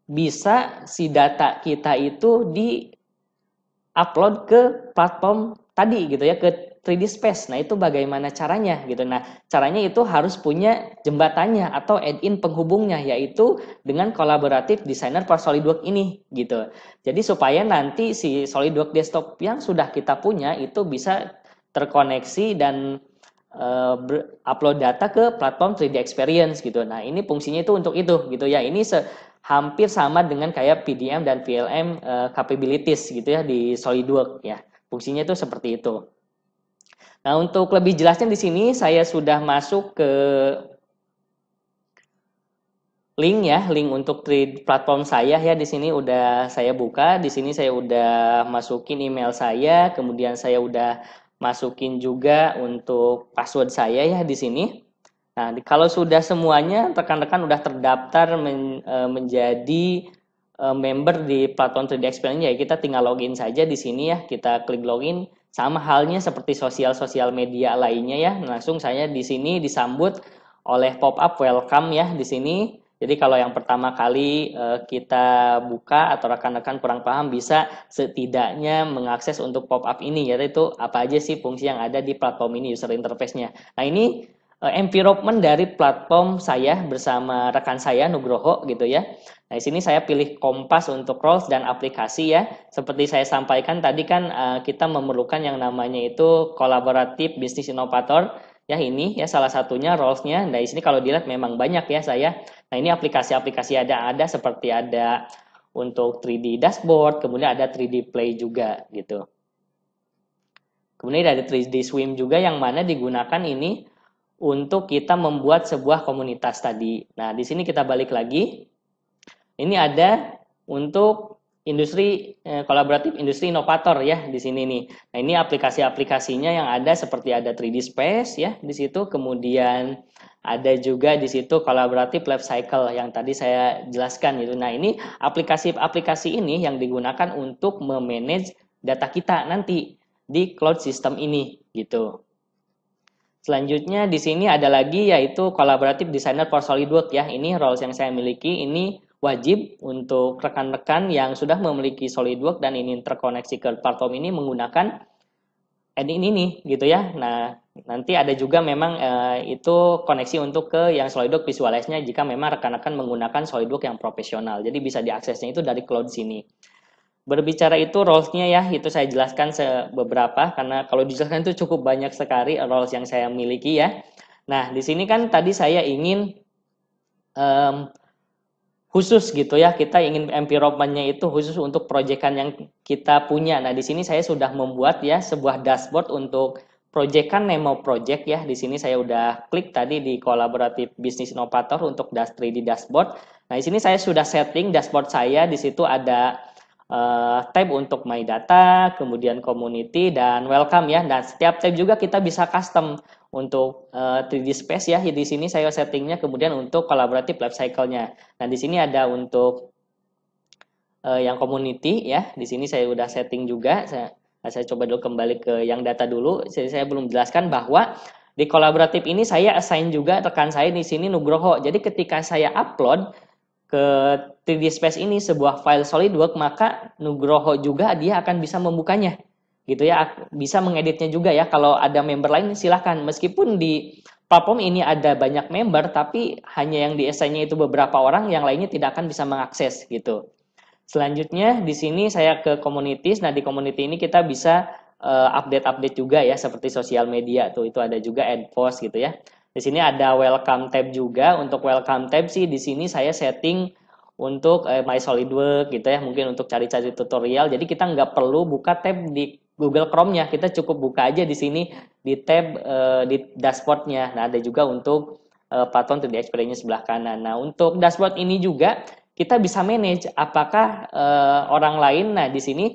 bisa si data kita itu di-upload ke platform tadi gitu ya, ke 3D Space. Nah, itu bagaimana caranya gitu. Nah, caranya itu harus punya jembatannya atau add-in penghubungnya, yaitu dengan kolaboratif designer for SolidWorks ini gitu. Jadi supaya nanti si SolidWorks desktop yang sudah kita punya itu bisa terkoneksi dan upload data ke platform 3D Experience gitu. Nah, ini fungsinya itu untuk itu gitu ya. Ini hampir sama dengan kayak PDM dan VLM capabilities gitu ya di SolidWorks ya. Fungsinya itu seperti itu. Nah, untuk lebih jelasnya di sini saya sudah masuk ke link ya, link untuk platform saya ya. Di sini udah saya buka, di sini saya udah masukin email saya, kemudian saya udah masukin juga untuk password saya ya di sini. Nah, kalau sudah semuanya rekan-rekan udah terdaftar menjadi member di platform 3D Experience ya, kita tinggal login saja di sini ya. Kita klik login, sama halnya seperti sosial media lainnya ya. Langsung saya di sini disambut oleh pop-up welcome ya di sini. Jadi kalau yang pertama kali kita buka atau rekan-rekan kurang paham bisa setidaknya mengakses untuk pop-up ini, yaitu apa aja sih fungsi yang ada di platform ini, user interface-nya. Nah, ini environment dari platform saya bersama rekan saya Nugroho gitu ya. Nah, di sini saya pilih Kompas untuk roles dan aplikasi ya. Seperti saya sampaikan tadi kan kita memerlukan yang namanya itu kolaboratif bisnis inovator. Ya, ini ya salah satunya roles-nya. Nah, di sini kalau dilihat memang banyak ya saya. Nah, ini aplikasi-aplikasi ada seperti ada untuk 3D dashboard, kemudian ada 3D play juga gitu. Kemudian ada 3D swim juga yang mana digunakan ini untuk kita membuat sebuah komunitas tadi. Nah, di sini kita balik lagi. Ini ada untuk industri kolaboratif industri inovator ya di sini nih. Nah, ini aplikasi-aplikasinya yang ada seperti ada 3D Space ya di situ, kemudian ada juga di situ kolaboratif life cycle yang tadi saya jelaskan gitu. Nah, ini aplikasi-aplikasi ini yang digunakan untuk memanage data kita nanti di cloud system ini gitu. Selanjutnya di sini ada lagi yaitu kolaboratif designer for SolidWorks ya. Ini roles yang saya miliki, ini wajib untuk rekan-rekan yang sudah memiliki SolidWorks dan ingin terkoneksi ke platform ini menggunakan add-in ini gitu ya. Nah, nanti ada juga memang itu koneksi untuk ke yang SolidWorks Visualize-nya jika memang rekan-rekan menggunakan SolidWorks yang profesional. Jadi bisa diaksesnya itu dari cloud sini. Berbicara itu roles-nya ya, itu saya jelaskan beberapa karena kalau dijelaskan itu cukup banyak sekali roles yang saya miliki ya. Nah, di sini kan tadi saya ingin khusus gitu ya, kita ingin environment-nya itu khusus untuk proyekan yang kita punya. Nah, di sini saya sudah membuat ya sebuah dashboard untuk proyekan Nemo Project ya. Di sini saya udah klik tadi di kolaboratif bisnis inovator untuk 3D dashboard. Nah, di sini saya sudah setting dashboard saya, di situ ada tab untuk My Data, kemudian Community, dan Welcome ya. Dan setiap tab juga kita bisa custom untuk 3D Space ya. Di sini saya settingnya kemudian untuk kolaboratif life cycle-nya. Nah, di sini ada untuk yang Community ya. Di sini saya udah setting juga. Nah, saya coba dulu kembali ke yang data dulu. Saya belum jelaskan bahwa di kolaboratif ini saya assign juga rekan saya di sini Nugroho. Jadi ketika saya upload ke 3D Space ini sebuah file SolidWorks, maka Nugroho juga dia akan bisa membukanya gitu ya, bisa mengeditnya juga ya. Kalau ada member lain silahkan, meskipun di platform ini ada banyak member tapi hanya yang di assign-nya itu beberapa orang, yang lainnya tidak akan bisa mengakses gitu. Selanjutnya di sini saya ke communities. Nah, di community ini kita bisa update-update juga ya, seperti sosial media tuh, itu ada juga add post gitu ya. Di sini ada welcome tab juga. Untuk welcome tab sih di sini saya setting untuk My SolidWorks gitu ya, mungkin untuk cari-cari tutorial. Jadi kita nggak perlu buka tab di Google Chrome-nya, kita cukup buka aja di sini di tab di dashboard-nya. Nah, ada juga untuk platform 3D Experience sebelah kanan. Nah, untuk dashboard ini juga kita bisa manage apakah orang lain. Nah, di sini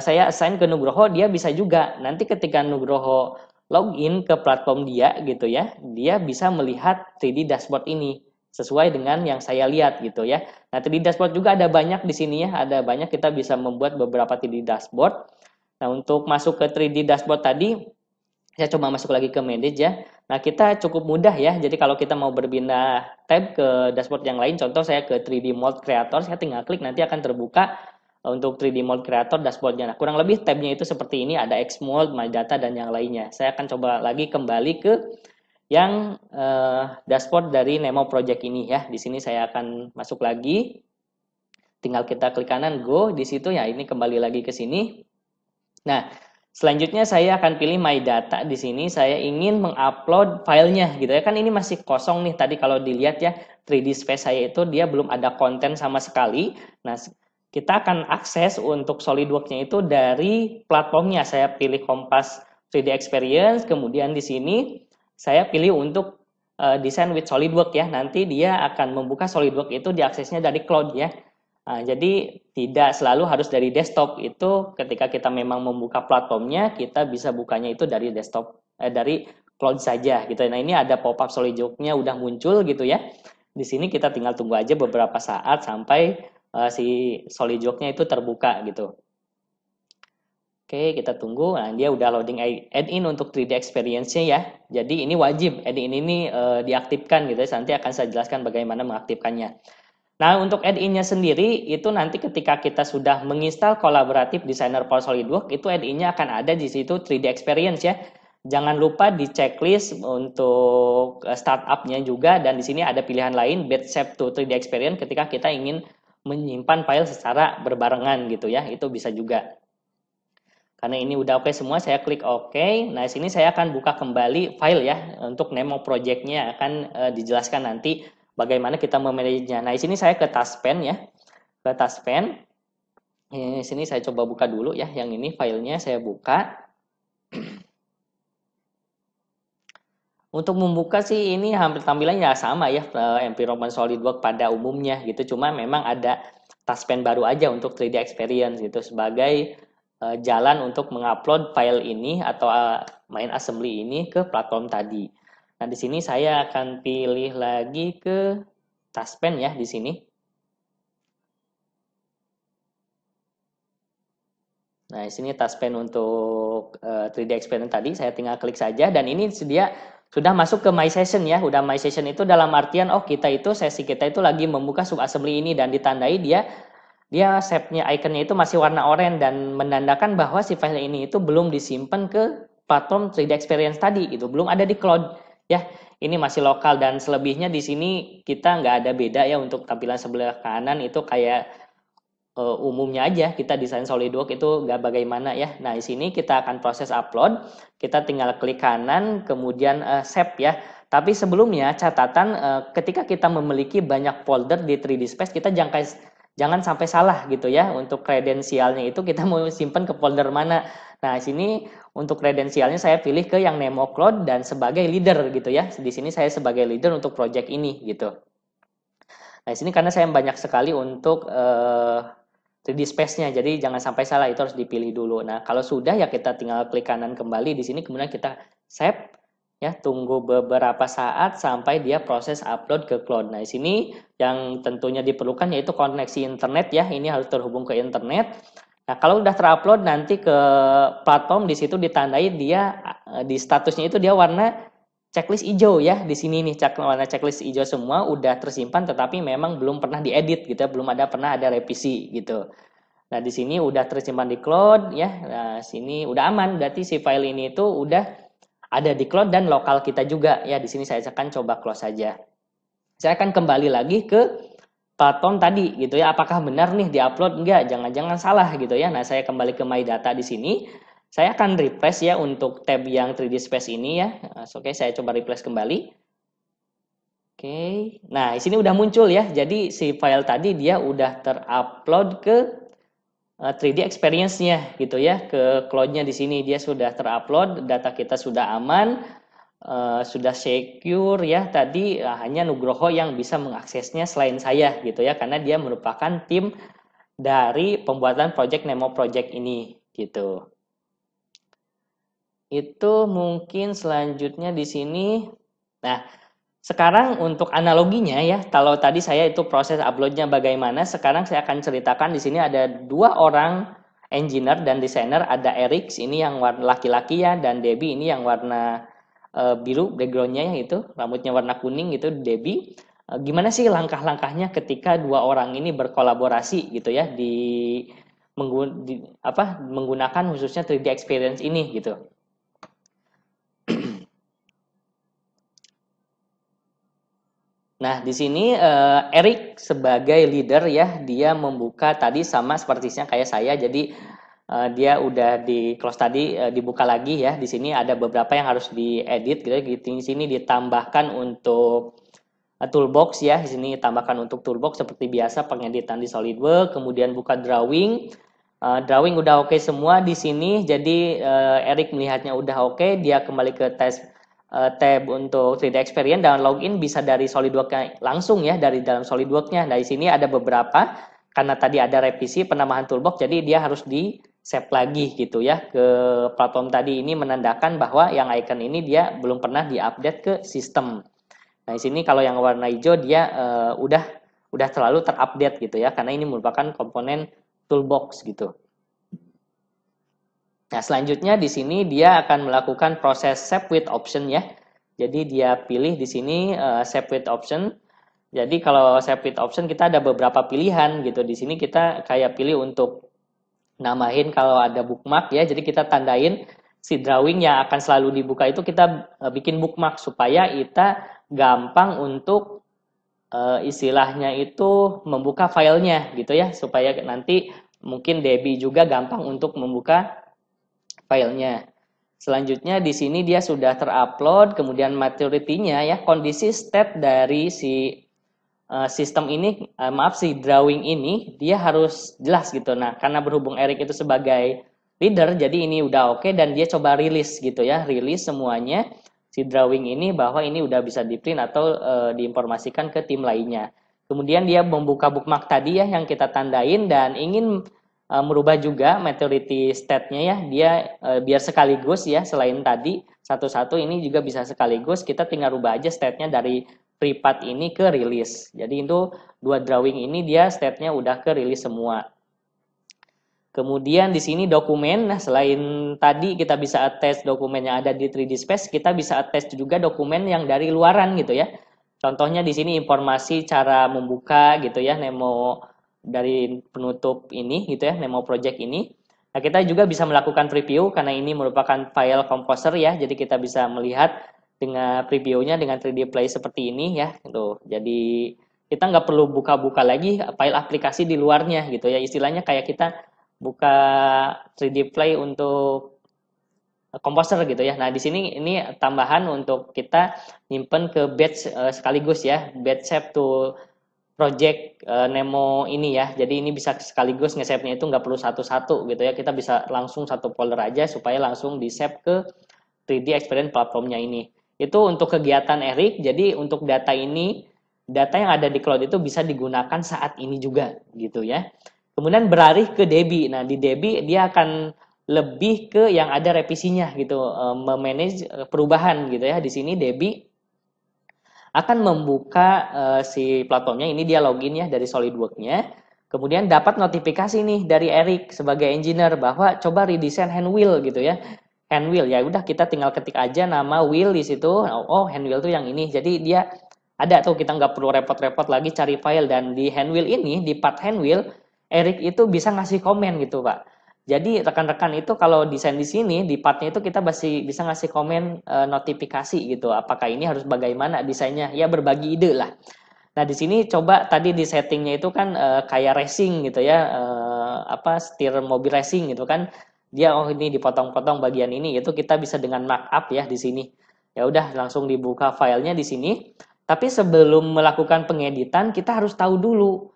saya assign ke Nugroho, dia bisa juga nanti ketika Nugroho login ke platform dia gitu ya, dia bisa melihat 3D dashboard ini sesuai dengan yang saya lihat gitu ya. Nah, 3D dashboard juga ada banyak di sini ya, ada banyak, kita bisa membuat beberapa 3D dashboard. Nah, untuk masuk ke 3D dashboard tadi, saya coba masuk lagi ke manage ya. Nah, kita cukup mudah ya. Jadi kalau kita mau berpindah tab ke dashboard yang lain, contoh saya ke 3D Mold Creator, saya tinggal klik, nanti akan terbuka untuk 3D Mold Creator dashboardnya. Nah, kurang lebih tabnya itu seperti ini, ada Xmold, My Data, dan yang lainnya. Saya akan coba lagi kembali ke yang dashboard dari Nemo Project ini ya. Di sini saya akan masuk lagi, tinggal kita klik kanan go di situ ya. Ini kembali lagi ke sini. Nah, selanjutnya saya akan pilih My Data. Di sini saya ingin mengupload filenya gitu ya. Kan ini masih kosong nih, tadi kalau dilihat ya 3D Space saya itu dia belum ada konten sama sekali. Nah, kita akan akses untuk SolidWorks-nya itu dari platformnya. Saya pilih Kompas 3D Experience, kemudian di sini saya pilih untuk Design with SolidWorks ya. Nanti dia akan membuka SolidWorks itu diaksesnya dari cloud ya. Nah, jadi tidak selalu harus dari desktop. Itu ketika kita memang membuka platformnya, kita bisa bukanya itu dari desktop, dari cloud saja gitu. Nah, ini ada pop-up SolidWorks-nya udah muncul gitu ya. Di sini kita tinggal tunggu aja beberapa saat sampai si SolidWorks-nya itu terbuka gitu. Oke, kita tunggu. Nah, dia udah loading add-in untuk 3D Experience-nya ya. Jadi ini wajib, add-in ini diaktifkan gitu ya. Nanti akan saya jelaskan bagaimana mengaktifkannya. Nah, untuk add-in-nya sendiri, itu nanti ketika kita sudah menginstal Collaborative Designer for SolidWorks, itu add-in-nya akan ada di situ 3D Experience ya. Jangan lupa di checklist untuk startup-nya juga, dan di sini ada pilihan lain, Batch Save to 3D Experience ketika kita ingin menyimpan file secara berbarengan gitu ya, itu bisa juga. Karena ini udah oke semua, saya klik oke. Nah, sini saya akan buka kembali file ya, untuk Nemo Project-nya akan dijelaskan nanti bagaimana kita memanagenya. Nah, di sini saya ke task pane ya, ke task pane. Di sini saya coba buka dulu ya, yang ini filenya saya buka. Untuk membuka sih ini hampir tampilannya sama ya, environment SolidWorks pada umumnya gitu. Cuma memang ada task pane baru aja untuk 3D Experience gitu sebagai jalan untuk mengupload file ini atau main assembly ini ke platform tadi. Nah, di sini saya akan pilih lagi ke task pane ya di sini. Nah, di sini task pane untuk 3D Experience tadi, saya tinggal klik saja, dan ini dia sudah masuk ke My Session ya. Udah My Session itu dalam artian sesi kita itu lagi membuka sub assembly ini, dan ditandai dia shape-nya, ikonnya itu masih warna oranye dan menandakan bahwa si file ini itu belum disimpan ke platform 3D Experience tadi gitu, belum ada di cloud ya. Ini masih lokal, dan selebihnya di sini kita nggak ada beda ya. Untuk tampilan sebelah kanan itu kayak umumnya aja, kita desain SolidWorks itu nggak bagaimana ya. Nah, di sini kita akan proses upload, kita tinggal klik kanan kemudian save ya. Tapi sebelumnya catatan, ketika kita memiliki banyak folder di 3D Space, kita jangan sampai salah gitu ya. Untuk kredensialnya itu kita mau simpan ke folder mana. Nah, di sini untuk kredensialnya saya pilih ke yang Nemo Cloud dan sebagai leader gitu ya. Di sini saya sebagai leader untuk project ini gitu. Nah, di sini karena saya banyak sekali untuk 3D Space-nya, jadi jangan sampai salah, itu harus dipilih dulu. Nah, kalau sudah ya kita tinggal klik kanan kembali di sini, kemudian kita save ya, tunggu beberapa saat sampai dia proses upload ke cloud. Nah, di sini yang tentunya diperlukan yaitu koneksi internet ya, ini harus terhubung ke internet. Nah, kalau udah terupload nanti ke platform, di situ ditandai dia di statusnya itu dia warna checklist hijau ya. Di sini nih warna checklist hijau semua udah tersimpan, tetapi memang belum pernah diedit gitu ya, belum pernah ada revisi gitu. Nah, di sini udah tersimpan di cloud ya. Nah, sini udah aman, berarti si file ini itu udah ada di cloud dan lokal kita juga ya. Di sini saya akan coba close saja. Saya akan kembali lagi ke platform tadi gitu ya, apakah benar nih diupload, enggak, jangan-jangan salah gitu ya. Nah, saya kembali ke My Data di sini, saya akan refresh ya untuk tab yang 3D Space ini ya. Oke, saya coba refresh kembali. Oke, nah di sini udah muncul ya, jadi si file tadi dia udah terupload ke 3D Experience-nya gitu ya, ke cloud-nya di sini dia sudah terupload, data kita sudah aman. Sudah secure ya, tadi hanya Nugroho yang bisa mengaksesnya selain saya gitu ya, karena dia merupakan tim dari pembuatan project Nemo project ini gitu. Itu mungkin selanjutnya di sini. Nah, sekarang untuk analoginya ya, kalau tadi saya itu proses uploadnya bagaimana, sekarang saya akan ceritakan di sini ada 2 orang engineer dan desainer, ada Eric ini yang warna laki-laki ya, dan Debbie ini yang warna biru backgroundnya ya, itu rambutnya warna kuning gitu Debbie. Gimana sih langkah-langkahnya ketika 2 orang ini berkolaborasi gitu ya menggunakan khususnya 3D Experience ini gitu. Nah, di sini Eric sebagai leader ya, dia membuka tadi sama sepertinya kayak saya. Jadi dia udah di close tadi, dibuka lagi ya. Di sini ada beberapa yang harus diedit gitu. Di sini ditambahkan untuk toolbox ya. Di sini tambahkan untuk toolbox seperti biasa pengeditan di SolidWorks. Kemudian buka drawing. Drawing udah oke semua di sini. Jadi Eric melihatnya udah oke. Dia kembali ke tab untuk 3D Experience dan login bisa dari SolidWorks langsung ya, dari dalam SolidWorks-nya. Nah, di sini ada beberapa karena tadi ada revisi penambahan toolbox, jadi dia harus di save lagi gitu ya ke platform tadi. Ini menandakan bahwa yang icon ini dia belum pernah diupdate ke sistem. Nah, di sini kalau yang warna hijau dia udah terlalu terupdate gitu ya, karena ini merupakan komponen toolbox gitu. Nah, selanjutnya di sini dia akan melakukan proses save with option ya. Jadi dia pilih di sini save with option. Jadi kalau save with option kita ada beberapa pilihan gitu. Di sini kita kayak pilih untuk namain kalau ada bookmark ya. Jadi kita tandain si drawing yang akan selalu dibuka itu kita bikin bookmark supaya kita gampang untuk istilahnya itu membuka filenya gitu ya. Supaya nanti mungkin Debbie juga gampang untuk membuka filenya. Selanjutnya di sini dia sudah terupload, kemudian maturity-nya ya, kondisi state dari si sistem ini, si drawing ini dia harus jelas gitu. Nah, karena berhubung Eric itu sebagai leader, jadi ini udah oke dan dia coba rilis gitu ya, rilis semuanya si drawing ini bahwa ini udah bisa di-print atau diinformasikan ke tim lainnya. Kemudian dia membuka bookmark tadi ya yang kita tandain dan ingin merubah juga maturity state-nya ya, dia biar sekaligus ya, selain tadi satu-satu ini juga bisa sekaligus, kita tinggal rubah aja state-nya dari prepath ini ke release. Jadi itu 2 drawing ini dia state-nya udah ke release semua. Kemudian di sini dokumen, nah selain tadi kita bisa attach dokumen yang ada di 3D Space, kita bisa attach juga dokumen yang dari luaran gitu ya. Contohnya di sini informasi cara membuka gitu ya, Nemo dari penutup ini gitu ya, Nemo project ini. Nah, kita juga bisa melakukan preview karena ini merupakan file composer ya, jadi kita bisa melihat dengan previewnya dengan 3D Play seperti ini ya gitu. Jadi kita nggak perlu buka-buka lagi file aplikasi di luarnya gitu ya, istilahnya kayak kita buka 3D Play untuk composer gitu ya. Nah, di sini ini tambahan untuk kita nyimpen ke batch sekaligus ya, batch save to project Nemo ini ya. Jadi ini bisa sekaligus nge-save-nya itu nggak perlu satu-satu gitu ya. Kita bisa langsung satu folder aja supaya langsung di-save ke 3D Experience platformnya ini. Itu untuk kegiatan Eric. Jadi untuk data ini, data yang ada di cloud itu bisa digunakan saat ini juga gitu ya. Kemudian beralih ke Debbie. Nah, di Debbie dia akan lebih ke yang ada revisinya gitu, memanage perubahan gitu ya. Di sini Debbie akan membuka si platformnya, ini dia login ya dari SolidWorks-nya. Kemudian dapat notifikasi nih dari Eric sebagai engineer bahwa coba redesign hand wheel gitu ya. Hand wheel ya udah kita tinggal ketik aja nama wheel di situ. Oh, hand wheel tuh yang ini. Jadi dia ada tuh, kita nggak perlu repot-repot lagi cari file. Dan di hand wheel ini, di part hand wheel, Eric itu bisa ngasih komen gitu Pak. Jadi rekan-rekan itu kalau desain di sini, di partnya itu kita masih bisa ngasih komen notifikasi gitu. Apakah ini harus bagaimana desainnya? Ya berbagi ide lah. Nah, di sini coba tadi di settingnya itu kan kayak racing gitu ya, setir mobil racing gitu kan. Dia ini dipotong-potong bagian ini, itu kita bisa dengan markup ya di sini. Ya udah langsung dibuka filenya di sini. Tapi sebelum melakukan pengeditan kita harus tahu dulu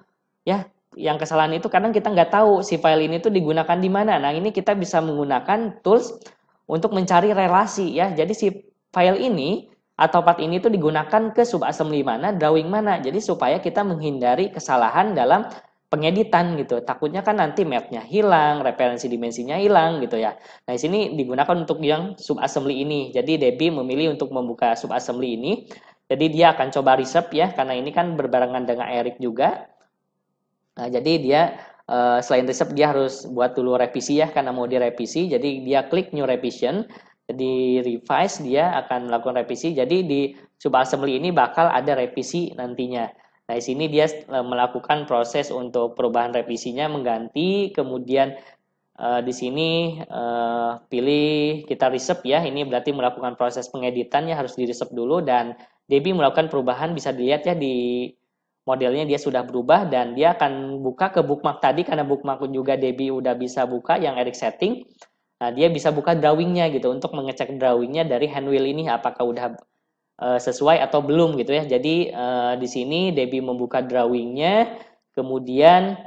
ya. Yang kesalahan itu kadang kita nggak tahu si file ini tuh digunakan di mana. Nah, ini kita bisa menggunakan tools untuk mencari relasi ya. Jadi si file ini atau part ini tuh digunakan ke subassembly mana, drawing mana. Jadi supaya kita menghindari kesalahan dalam pengeditan gitu. Takutnya kan nanti mapnya hilang, referensi dimensinya hilang gitu ya. Nah, di sini digunakan untuk yang subassembly ini. Jadi Debbie memilih untuk membuka subassembly ini. Jadi dia akan coba reserve ya, karena ini kan berbarengan dengan Eric juga. Nah, jadi dia selain reserve dia harus buat dulu revisi ya, karena mau direvisi. Jadi dia klik new revision. Di revise dia akan melakukan revisi. Jadi di subassembly ini bakal ada revisi nantinya. Nah, di sini dia melakukan proses untuk perubahan revisinya, mengganti, kemudian di sini pilih kita reserve ya. Ini berarti melakukan proses pengeditannya harus di reserve dulu, dan Debbie melakukan perubahan, bisa dilihat ya di modelnya dia sudah berubah, dan dia akan buka ke bookmark tadi, karena bookmark juga Debbie udah bisa buka yang Eric setting. Nah, dia bisa buka drawingnya gitu untuk mengecek drawingnya dari hand wheel ini apakah udah sesuai atau belum gitu ya. Jadi di sini Debbie membuka drawingnya, kemudian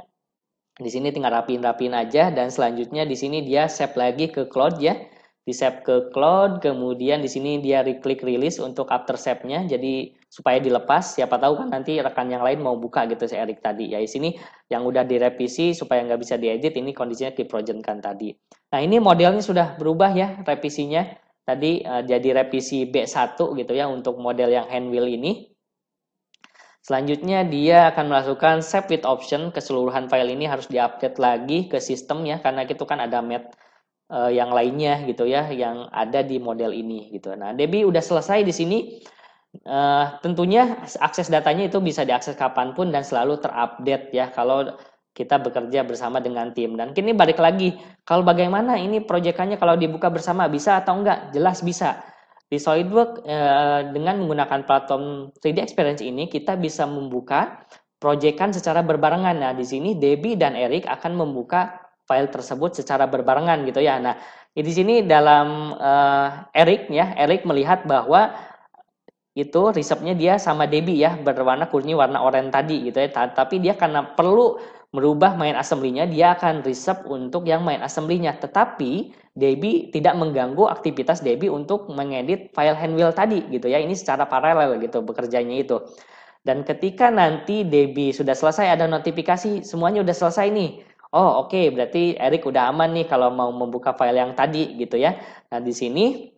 di sini tinggal rapiin aja, dan selanjutnya di sini dia save lagi ke cloud ya. Di save ke cloud, kemudian di sini dia klik release untuk after save-nya, jadi supaya dilepas. Siapa tahu kan nanti rekan yang lain mau buka gitu si Eric tadi. Ya di sini yang udah direvisi supaya nggak bisa diedit, ini kondisinya diprojectkan tadi. Nah, ini modelnya sudah berubah ya revisinya. Tadi jadi revisi B1 gitu ya untuk model yang hand wheel ini. Selanjutnya dia akan melakukan save with option. Keseluruhan file ini harus diupdate lagi ke sistem ya, karena itu kan ada mat yang lainnya gitu ya yang ada di model ini gitu. Nah, Debbie udah selesai di sini. Tentunya akses datanya itu bisa diakses kapanpun dan selalu terupdate ya kalau kita bekerja bersama dengan tim. Dan kini balik lagi, kalau bagaimana ini proyekannya kalau dibuka bersama, bisa atau enggak? Jelas bisa. Di SolidWorks dengan menggunakan platform 3D Experience ini kita bisa membuka proyekan secara berbarengan. Nah, di sini Debbie dan Eric akan membuka file tersebut secara berbarengan gitu ya. Nah, di sini dalam Eric ya, Eric melihat bahwa itu reserve-nya dia sama Debbie ya, berwarna kuning warna oranye tadi gitu ya. Tapi dia karena perlu merubah main assembly-nya, dia akan reserve untuk yang main assembly-nya. Tetapi Debbie tidak mengganggu aktivitas Debbie untuk mengedit file hand wheel tadi gitu ya. Ini secara paralel gitu bekerjanya itu. Dan ketika nanti Debbie sudah selesai, ada notifikasi semuanya udah selesai nih. Oh, oke, berarti Eric udah aman nih kalau mau membuka file yang tadi gitu ya. Nah, di sini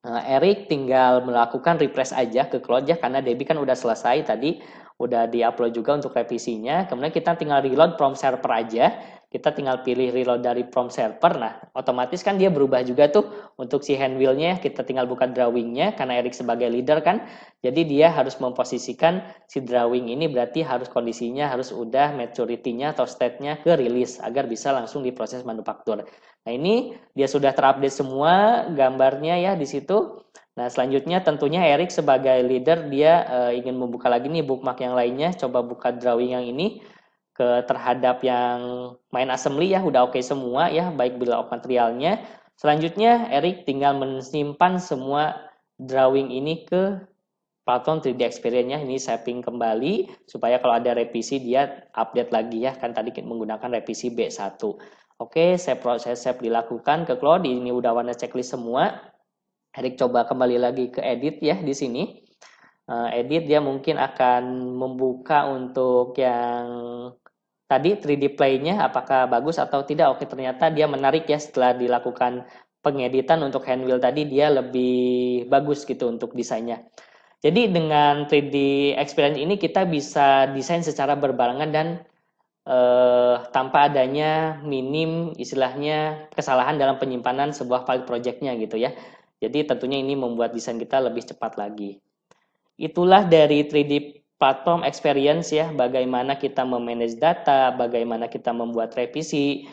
Eric tinggal melakukan refresh aja ke cloud ya, karena Debbie kan udah selesai tadi, udah di-upload juga untuk revisinya. Kemudian kita tinggal reload from server aja. Kita tinggal pilih reload dari from server. Nah, otomatis kan dia berubah juga tuh untuk si hand wheel-nya. Kita tinggal buka drawing-nya karena Eric sebagai leader kan. Jadi dia harus memposisikan si drawing ini, berarti harus kondisinya harus udah maturity-nya atau state-nya ke release agar bisa langsung diproses manufaktur. Nah, ini dia sudah terupdate semua gambarnya ya di situ. Nah, selanjutnya tentunya Eric sebagai leader dia ingin membuka lagi nih bookmark yang lainnya. Coba buka drawing yang ini terhadap yang main assembly ya, udah oke semua ya, baik bill of materialnya. Selanjutnya Eric tinggal menyimpan semua drawing ini ke platform 3D Experience-nya. Ini saving kembali supaya kalau ada revisi dia update lagi ya, kan tadi menggunakan revisi B1. Oke, proses save dilakukan ke cloud. Ini udah warna checklist semua. Eric coba kembali lagi ke edit ya di sini. Edit dia mungkin akan membuka untuk yang tadi 3D play-nya apakah bagus atau tidak. Oke, ternyata dia menarik ya setelah dilakukan pengeditan untuk hand wheel tadi, dia lebih bagus gitu untuk desainnya. Jadi dengan 3D Experience ini kita bisa desain secara berbarengan dan tanpa adanya minim istilahnya kesalahan dalam penyimpanan sebuah file project-nya gitu ya. Jadi tentunya ini membuat desain kita lebih cepat lagi. Itulah dari 3D platform experience ya, bagaimana kita memanage data, bagaimana kita membuat revisi.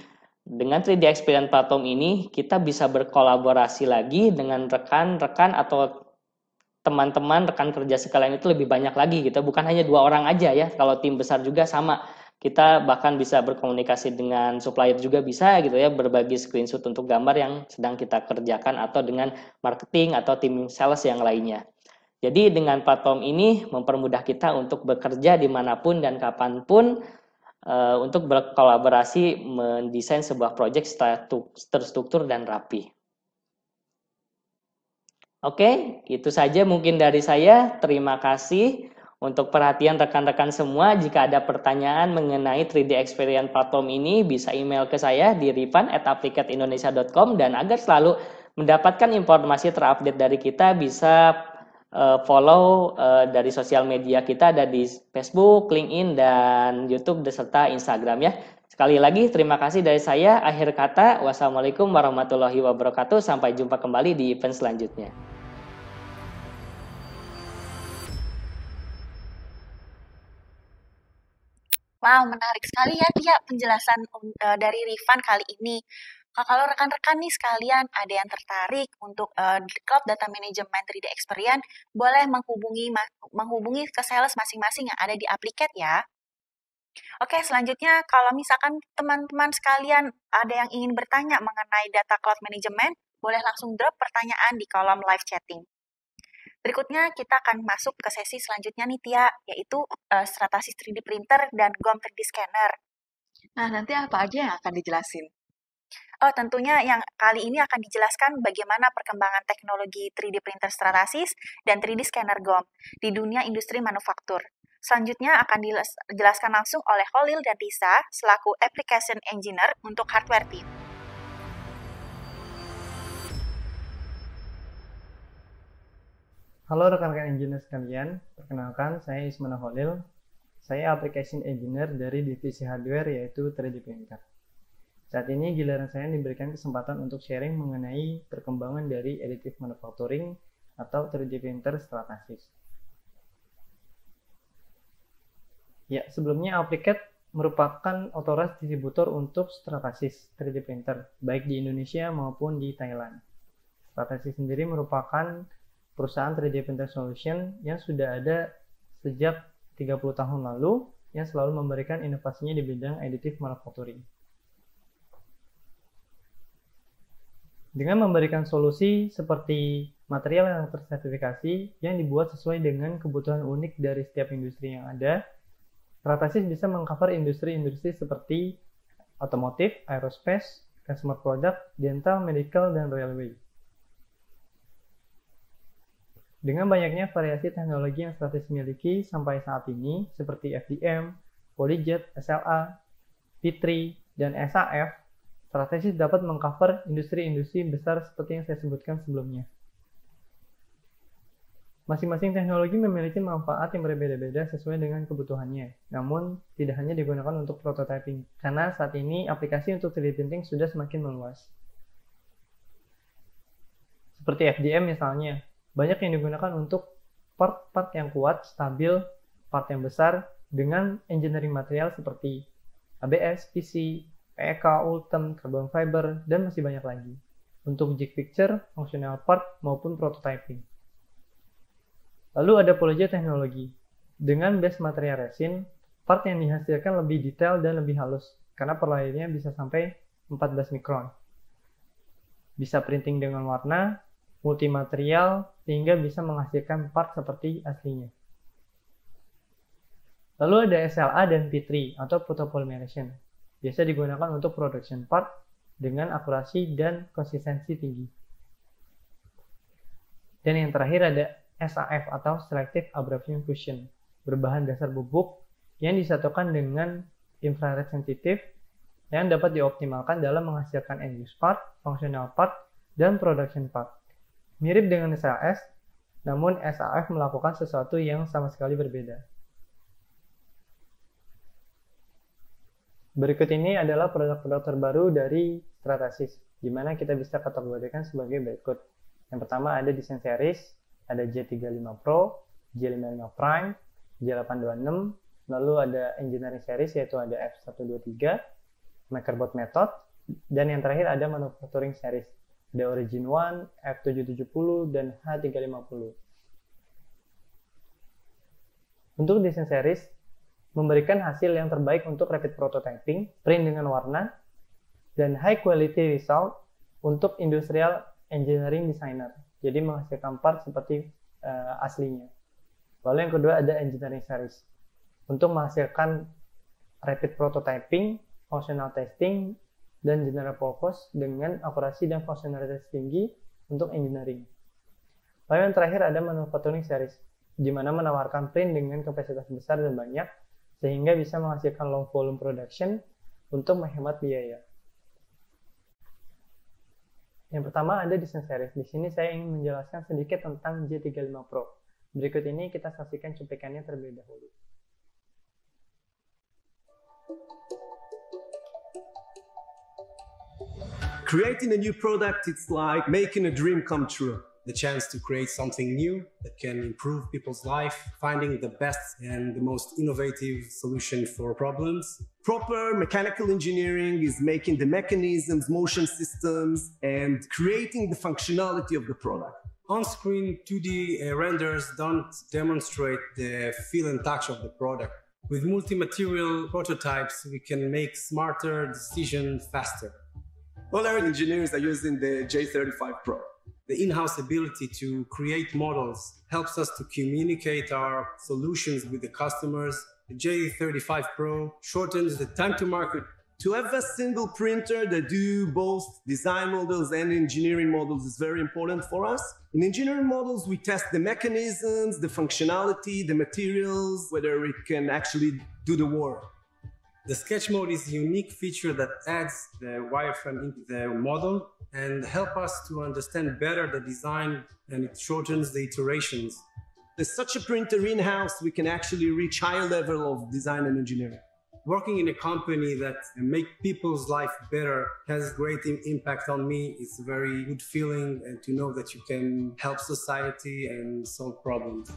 Dengan 3D experience platform ini kita bisa berkolaborasi lagi dengan rekan-rekan atau teman-teman rekan kerja sekalian itu lebih banyak lagi gitu, bukan hanya 2 orang aja ya. Kalau tim besar juga sama, kita bahkan bisa berkomunikasi dengan supplier juga bisa gitu ya, berbagi screenshot untuk gambar yang sedang kita kerjakan atau dengan marketing atau tim sales yang lainnya. Jadi dengan platform ini mempermudah kita untuk bekerja dimanapun dan kapanpun untuk berkolaborasi mendesain sebuah proyek terstruktur dan rapi. Oke, itu saja mungkin dari saya. Terima kasih untuk perhatian rekan-rekan semua. Jika ada pertanyaan mengenai 3D Experience Platform ini, bisa email ke saya di rifan@aplicateindonesia.com, dan agar selalu mendapatkan informasi terupdate dari kita, bisa follow dari sosial media kita, ada di Facebook, LinkedIn, dan YouTube, beserta Instagram ya. Sekali lagi terima kasih dari saya. Akhir kata, wassalamualaikum warahmatullahi wabarakatuh. Sampai jumpa kembali di event selanjutnya. Wow, menarik sekali ya Tia penjelasan dari Rifan kali ini. Kalau rekan-rekan nih sekalian ada yang tertarik untuk Cloud Data Management 3D Experience, boleh menghubungi ke sales masing-masing yang ada di Applicat ya. Oke, selanjutnya kalau misalkan teman-teman sekalian ada yang ingin bertanya mengenai data cloud management, boleh langsung drop pertanyaan di kolom live chatting. Berikutnya kita akan masuk ke sesi selanjutnya nih Tia, yaitu Stratasys 3D printer dan GOM 3D scanner. Nah, nanti apa aja yang akan dijelasin? Oh, tentunya yang kali ini akan dijelaskan bagaimana perkembangan teknologi 3D printer Stratasys dan 3D scanner GOM di dunia industri manufaktur. Selanjutnya akan dijelaskan langsung oleh Holil dan Risa selaku Application Engineer untuk hardware team. Halo rekan-rekan engineer sekalian, perkenalkan saya Ismana Holil. Saya Application Engineer dari divisi hardware yaitu 3D printer. Saat ini giliran saya diberikan kesempatan untuk sharing mengenai perkembangan dari additive manufacturing atau 3D printer Stratasys. Ya, sebelumnya Applicat merupakan otoritas distributor untuk Stratasys 3D printer, baik di Indonesia maupun di Thailand. Stratasys sendiri merupakan perusahaan 3D printer solution yang sudah ada sejak 30 tahun lalu, yang selalu memberikan inovasinya di bidang additive manufacturing. Dengan memberikan solusi seperti material yang tersertifikasi yang dibuat sesuai dengan kebutuhan unik dari setiap industri yang ada, Stratasys bisa mengcover industri-industri seperti otomotif, aerospace, consumer product, dental, medical, dan railway. Dengan banyaknya variasi teknologi yang Stratasys miliki sampai saat ini, seperti FDM, PolyJet, SLA, P3, dan SAF, Stratasys dapat mengcover industri-industri besar seperti yang saya sebutkan sebelumnya. Masing-masing teknologi memiliki manfaat yang berbeda-beda sesuai dengan kebutuhannya, namun tidak hanya digunakan untuk prototyping, karena saat ini aplikasi untuk 3D printing sudah semakin meluas. Seperti FDM misalnya, banyak yang digunakan untuk part-part yang kuat, stabil, part yang besar, dengan engineering material seperti ABS, PC, PEK, Ultem, carbon fiber, dan masih banyak lagi, untuk jig picture, functional part, maupun prototyping. Lalu ada PolyJet teknologi. Dengan base material resin, part yang dihasilkan lebih detail dan lebih halus, karena perlayarnya bisa sampai 14 mikron. Bisa printing dengan warna, multimaterial, sehingga bisa menghasilkan part seperti aslinya. Lalu ada SLA dan P3 atau photopolymerization. Biasa digunakan untuk production part dengan akurasi dan konsistensi tinggi. Dan yang terakhir ada SAF atau Selective Abrasive Fusion, berbahan dasar bubuk yang disatukan dengan infrared sensitif yang dapat dioptimalkan dalam menghasilkan end use part, functional part, dan production part. Mirip dengan SLS, namun SAF melakukan sesuatu yang sama sekali berbeda. Berikut ini adalah produk-produk terbaru dari Stratasys, di mana kita bisa kategorikan sebagai berikut. Yang pertama ada Design Series, ada J35 Pro, J55 Prime, J826, lalu ada Engineering Series yaitu ada F123, MakerBot Method, dan yang terakhir ada Manufacturing Series, ada Origin One, F770, dan H350. Untuk Design Series, memberikan hasil yang terbaik untuk rapid prototyping, print dengan warna, dan high quality result untuk industrial engineering designer. Jadi menghasilkan part seperti aslinya. Lalu yang kedua ada engineering series. Untuk menghasilkan rapid prototyping, functional testing, dan general purpose dengan akurasi dan fungsionalitas tinggi untuk engineering. Lalu yang terakhir ada manufacturing series, di mana menawarkan print dengan kapasitas besar dan banyak, sehingga bisa menghasilkan long volume production untuk menghemat biaya. Yang pertama ada Design Series. Di sini saya ingin menjelaskan sedikit tentang J35 Pro. Berikut ini kita saksikan cuplikannya terlebih dahulu. Creating a new product, it's like making a dream come true. The chance to create something new that can improve people's life, finding the best and the most innovative solution for problems. Proper mechanical engineering is making the mechanisms, motion systems, and creating the functionality of the product. On-screen 2D renders don't demonstrate the feel and touch of the product. With multi-material prototypes, we can make smarter decisions faster. All our engineers are using the J35 Pro. The in-house ability to create models helps us to communicate our solutions with the customers. The J35 Pro shortens the time to market. To have a single printer that do both design models and engineering models is very important for us. In engineering models, we test the mechanisms, the functionality, the materials, whether it can actually do the work. The sketch mode is a unique feature that adds the wireframe into the model and help us to understand better the design, and it shortens the iterations. There's such a printer in-house, we can actually reach higher level of design and engineering. Working in a company that make people's life better has great impact on me. It's a very good feeling and to know that you can help society and solve problems.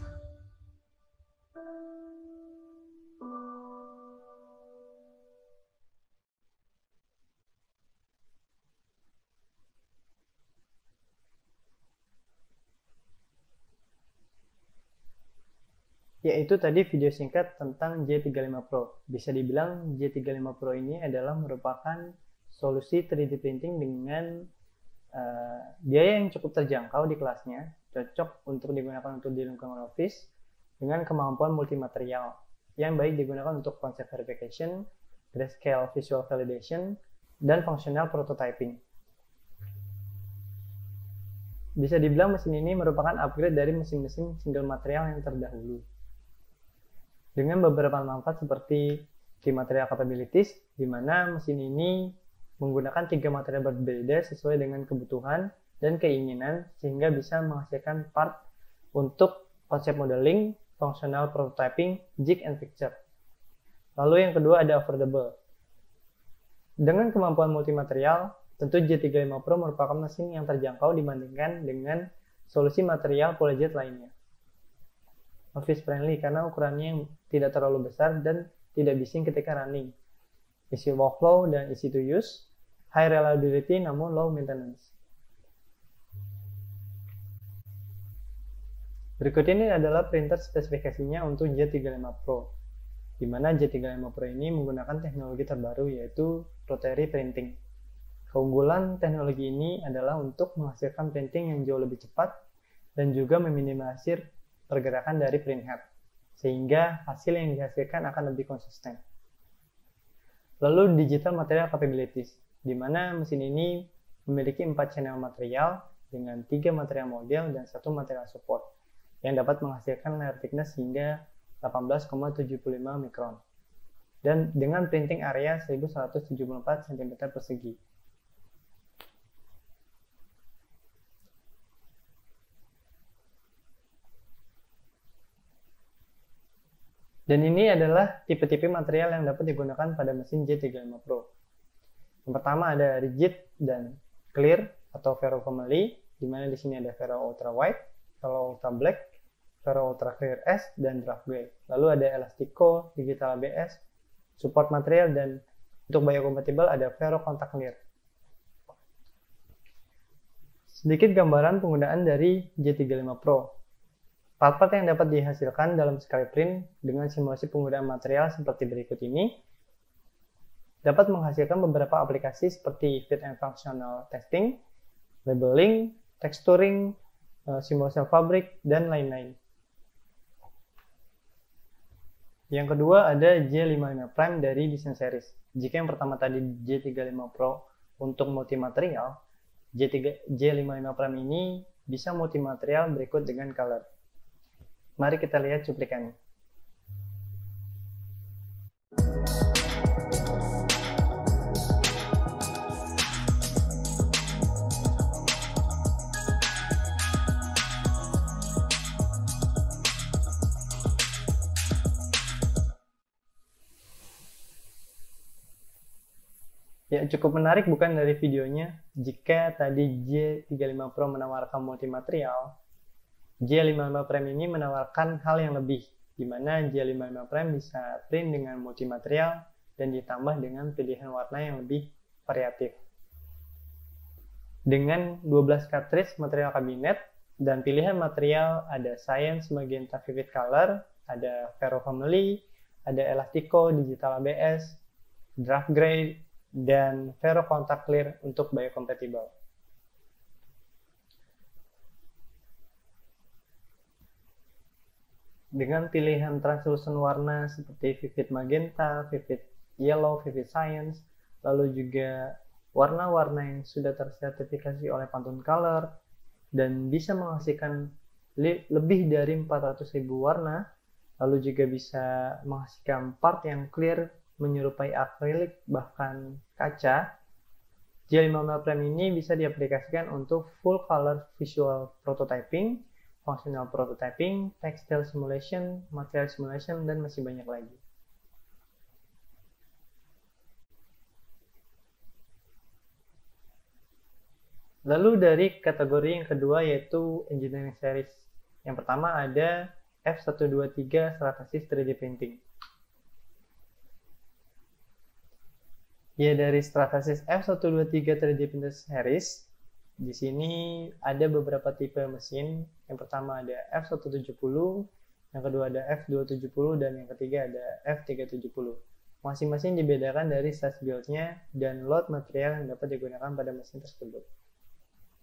Yaitu tadi video singkat tentang J35 Pro. Bisa dibilang J35 Pro ini adalah merupakan solusi 3D printing dengan biaya yang cukup terjangkau di kelasnya, cocok untuk digunakan untuk di lingkungan office, dengan kemampuan multimaterial yang baik digunakan untuk concept verification, grayscale visual validation, dan functional prototyping. Bisa dibilang mesin ini merupakan upgrade dari mesin-mesin single material yang terdahulu. Dengan beberapa manfaat seperti key material capabilities, di mana mesin ini menggunakan 3 material berbeda sesuai dengan kebutuhan dan keinginan, sehingga bisa menghasilkan part untuk konsep modeling, functional prototyping, jig and fixture. Lalu yang kedua ada affordable. Dengan kemampuan multimaterial, tentu J35 Pro merupakan mesin yang terjangkau dibandingkan dengan solusi material polyjet lainnya. Office friendly karena ukurannya yang tidak terlalu besar dan tidak bising ketika running. Easy workflow dan easy to use. High reliability namun low maintenance. Berikut ini adalah printer spesifikasinya untuk J35 Pro. Di mana J35 Pro ini menggunakan teknologi terbaru yaitu rotary printing. Keunggulan teknologi ini adalah untuk menghasilkan printing yang jauh lebih cepat dan juga meminimalisir pergerakan dari printhead, sehingga hasil yang dihasilkan akan lebih konsisten. Lalu digital material capabilities, di mana mesin ini memiliki 4 channel material dengan 3 material model dan 1 material support, yang dapat menghasilkan layer thickness hingga 18,75 mikron, dan dengan printing area 1174 cm persegi. Dan ini adalah tipe-tipe material yang dapat digunakan pada mesin J35 Pro. Yang pertama ada rigid dan clear atau Vero Family, di mana di sini ada Vero Ultra White, Vero Ultra Black, Vero Ultra Clear S, dan Draft Gray. Lalu ada Elastico, Digital ABS, support material, dan untuk biocompatible ada Vero Contact Clear. Sedikit gambaran penggunaan dari J35 Pro. Part-part yang dapat dihasilkan dalam sekali print dengan simulasi penggunaan material seperti berikut ini dapat menghasilkan beberapa aplikasi seperti fit and functional testing, labeling, texturing, simulasi fabrik, dan lain-lain. Yang kedua ada J55 Prime dari Design Series. Jika yang pertama tadi J35 Pro untuk multimaterial, J55 Prime ini bisa multimaterial berikut dengan color. Mari kita lihat cuplikannya. Ya, cukup menarik bukan dari videonya? Jika tadi J35 Pro menawarkan multimaterial, J55 Prime ini menawarkan hal yang lebih, di mana J55 Prime bisa print dengan multimaterial dan ditambah dengan pilihan warna yang lebih variatif. Dengan 12 cartridge material kabinet dan pilihan material ada Science Magenta Vivid Color, ada Vero Family, ada Elastico, Digital ABS, Draft Gray, dan Vero Contact Clear untuk biocompatible. Dengan pilihan translucent warna seperti Vivid Magenta, Vivid Yellow, Vivid Science, lalu juga warna-warna yang sudah tersertifikasi oleh Pantone Color, dan bisa menghasilkan lebih dari 400.000 warna, lalu juga bisa menghasilkan part yang clear menyerupai akrilik bahkan kaca. J55 Prime ini bisa diaplikasikan untuk full color visual prototyping, functional prototyping, textile simulation, material simulation, dan masih banyak lagi. Lalu dari kategori yang kedua yaitu Engineering Series. Yang pertama ada F123 Stratasys 3D Printing. Ya, dari Stratasys F123 3D Printer Series, di sini ada beberapa tipe mesin. Yang pertama ada F170, yang kedua ada F270, dan yang ketiga ada F370. Masing-masing dibedakan dari size build-nya dan load material yang dapat digunakan pada mesin tersebut.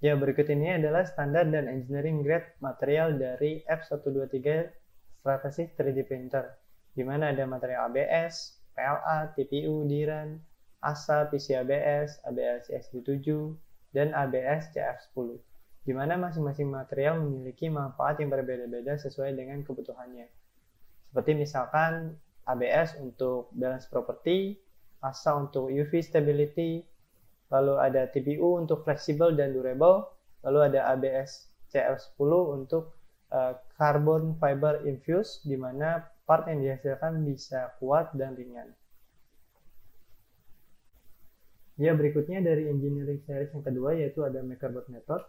Ya, berikut ini adalah standar dan engineering grade material dari F123 Stratasys 3D Printer, di mana ada material ABS, PLA, TPU, DRAM, ASA, PC-ABS, ABS ESD7, dan ABS CF10, di mana masing-masing material memiliki manfaat yang berbeda-beda sesuai dengan kebutuhannya. Seperti misalkan ABS untuk balance property, ASA untuk UV stability, lalu ada TPU untuk flexible dan durable, lalu ada ABS CF10 untuk carbon fiber infused, di mana part yang dihasilkan bisa kuat dan ringan. Ya, berikutnya dari engineering series yang kedua yaitu ada MakerBot Method,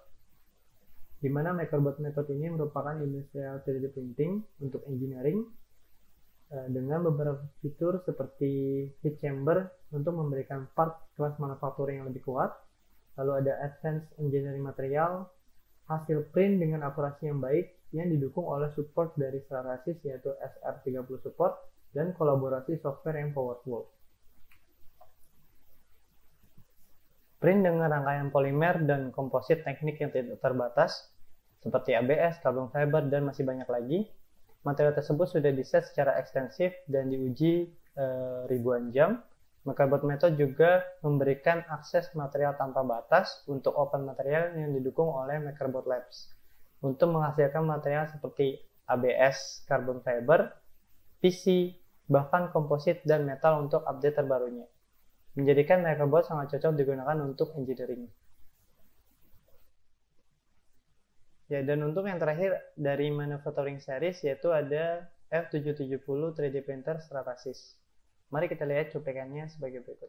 di mana MakerBot Method ini merupakan industrial 3D printing untuk engineering dengan beberapa fitur seperti heat chamber untuk memberikan part kelas manufacturing yang lebih kuat, lalu ada advanced engineering material, hasil print dengan akurasi yang baik yang didukung oleh support dari Stratasys yaitu SR30 support dan kolaborasi software yang powerful. Print dengan rangkaian polimer dan komposit teknik yang tidak terbatas seperti ABS, carbon fiber, dan masih banyak lagi. Material tersebut sudah diset secara ekstensif dan diuji ribuan jam. MakerBot Method juga memberikan akses material tanpa batas untuk open material yang didukung oleh MakerBot Labs untuk menghasilkan material seperti ABS, carbon fiber, PC, bahkan komposit dan metal untuk update terbarunya, menjadikan MakerBot sangat cocok digunakan untuk engineering. Ya, dan untuk yang terakhir dari manufacturing series yaitu ada F770 3D printer Stratasys. Mari kita lihat cuplikannya sebagai berikut.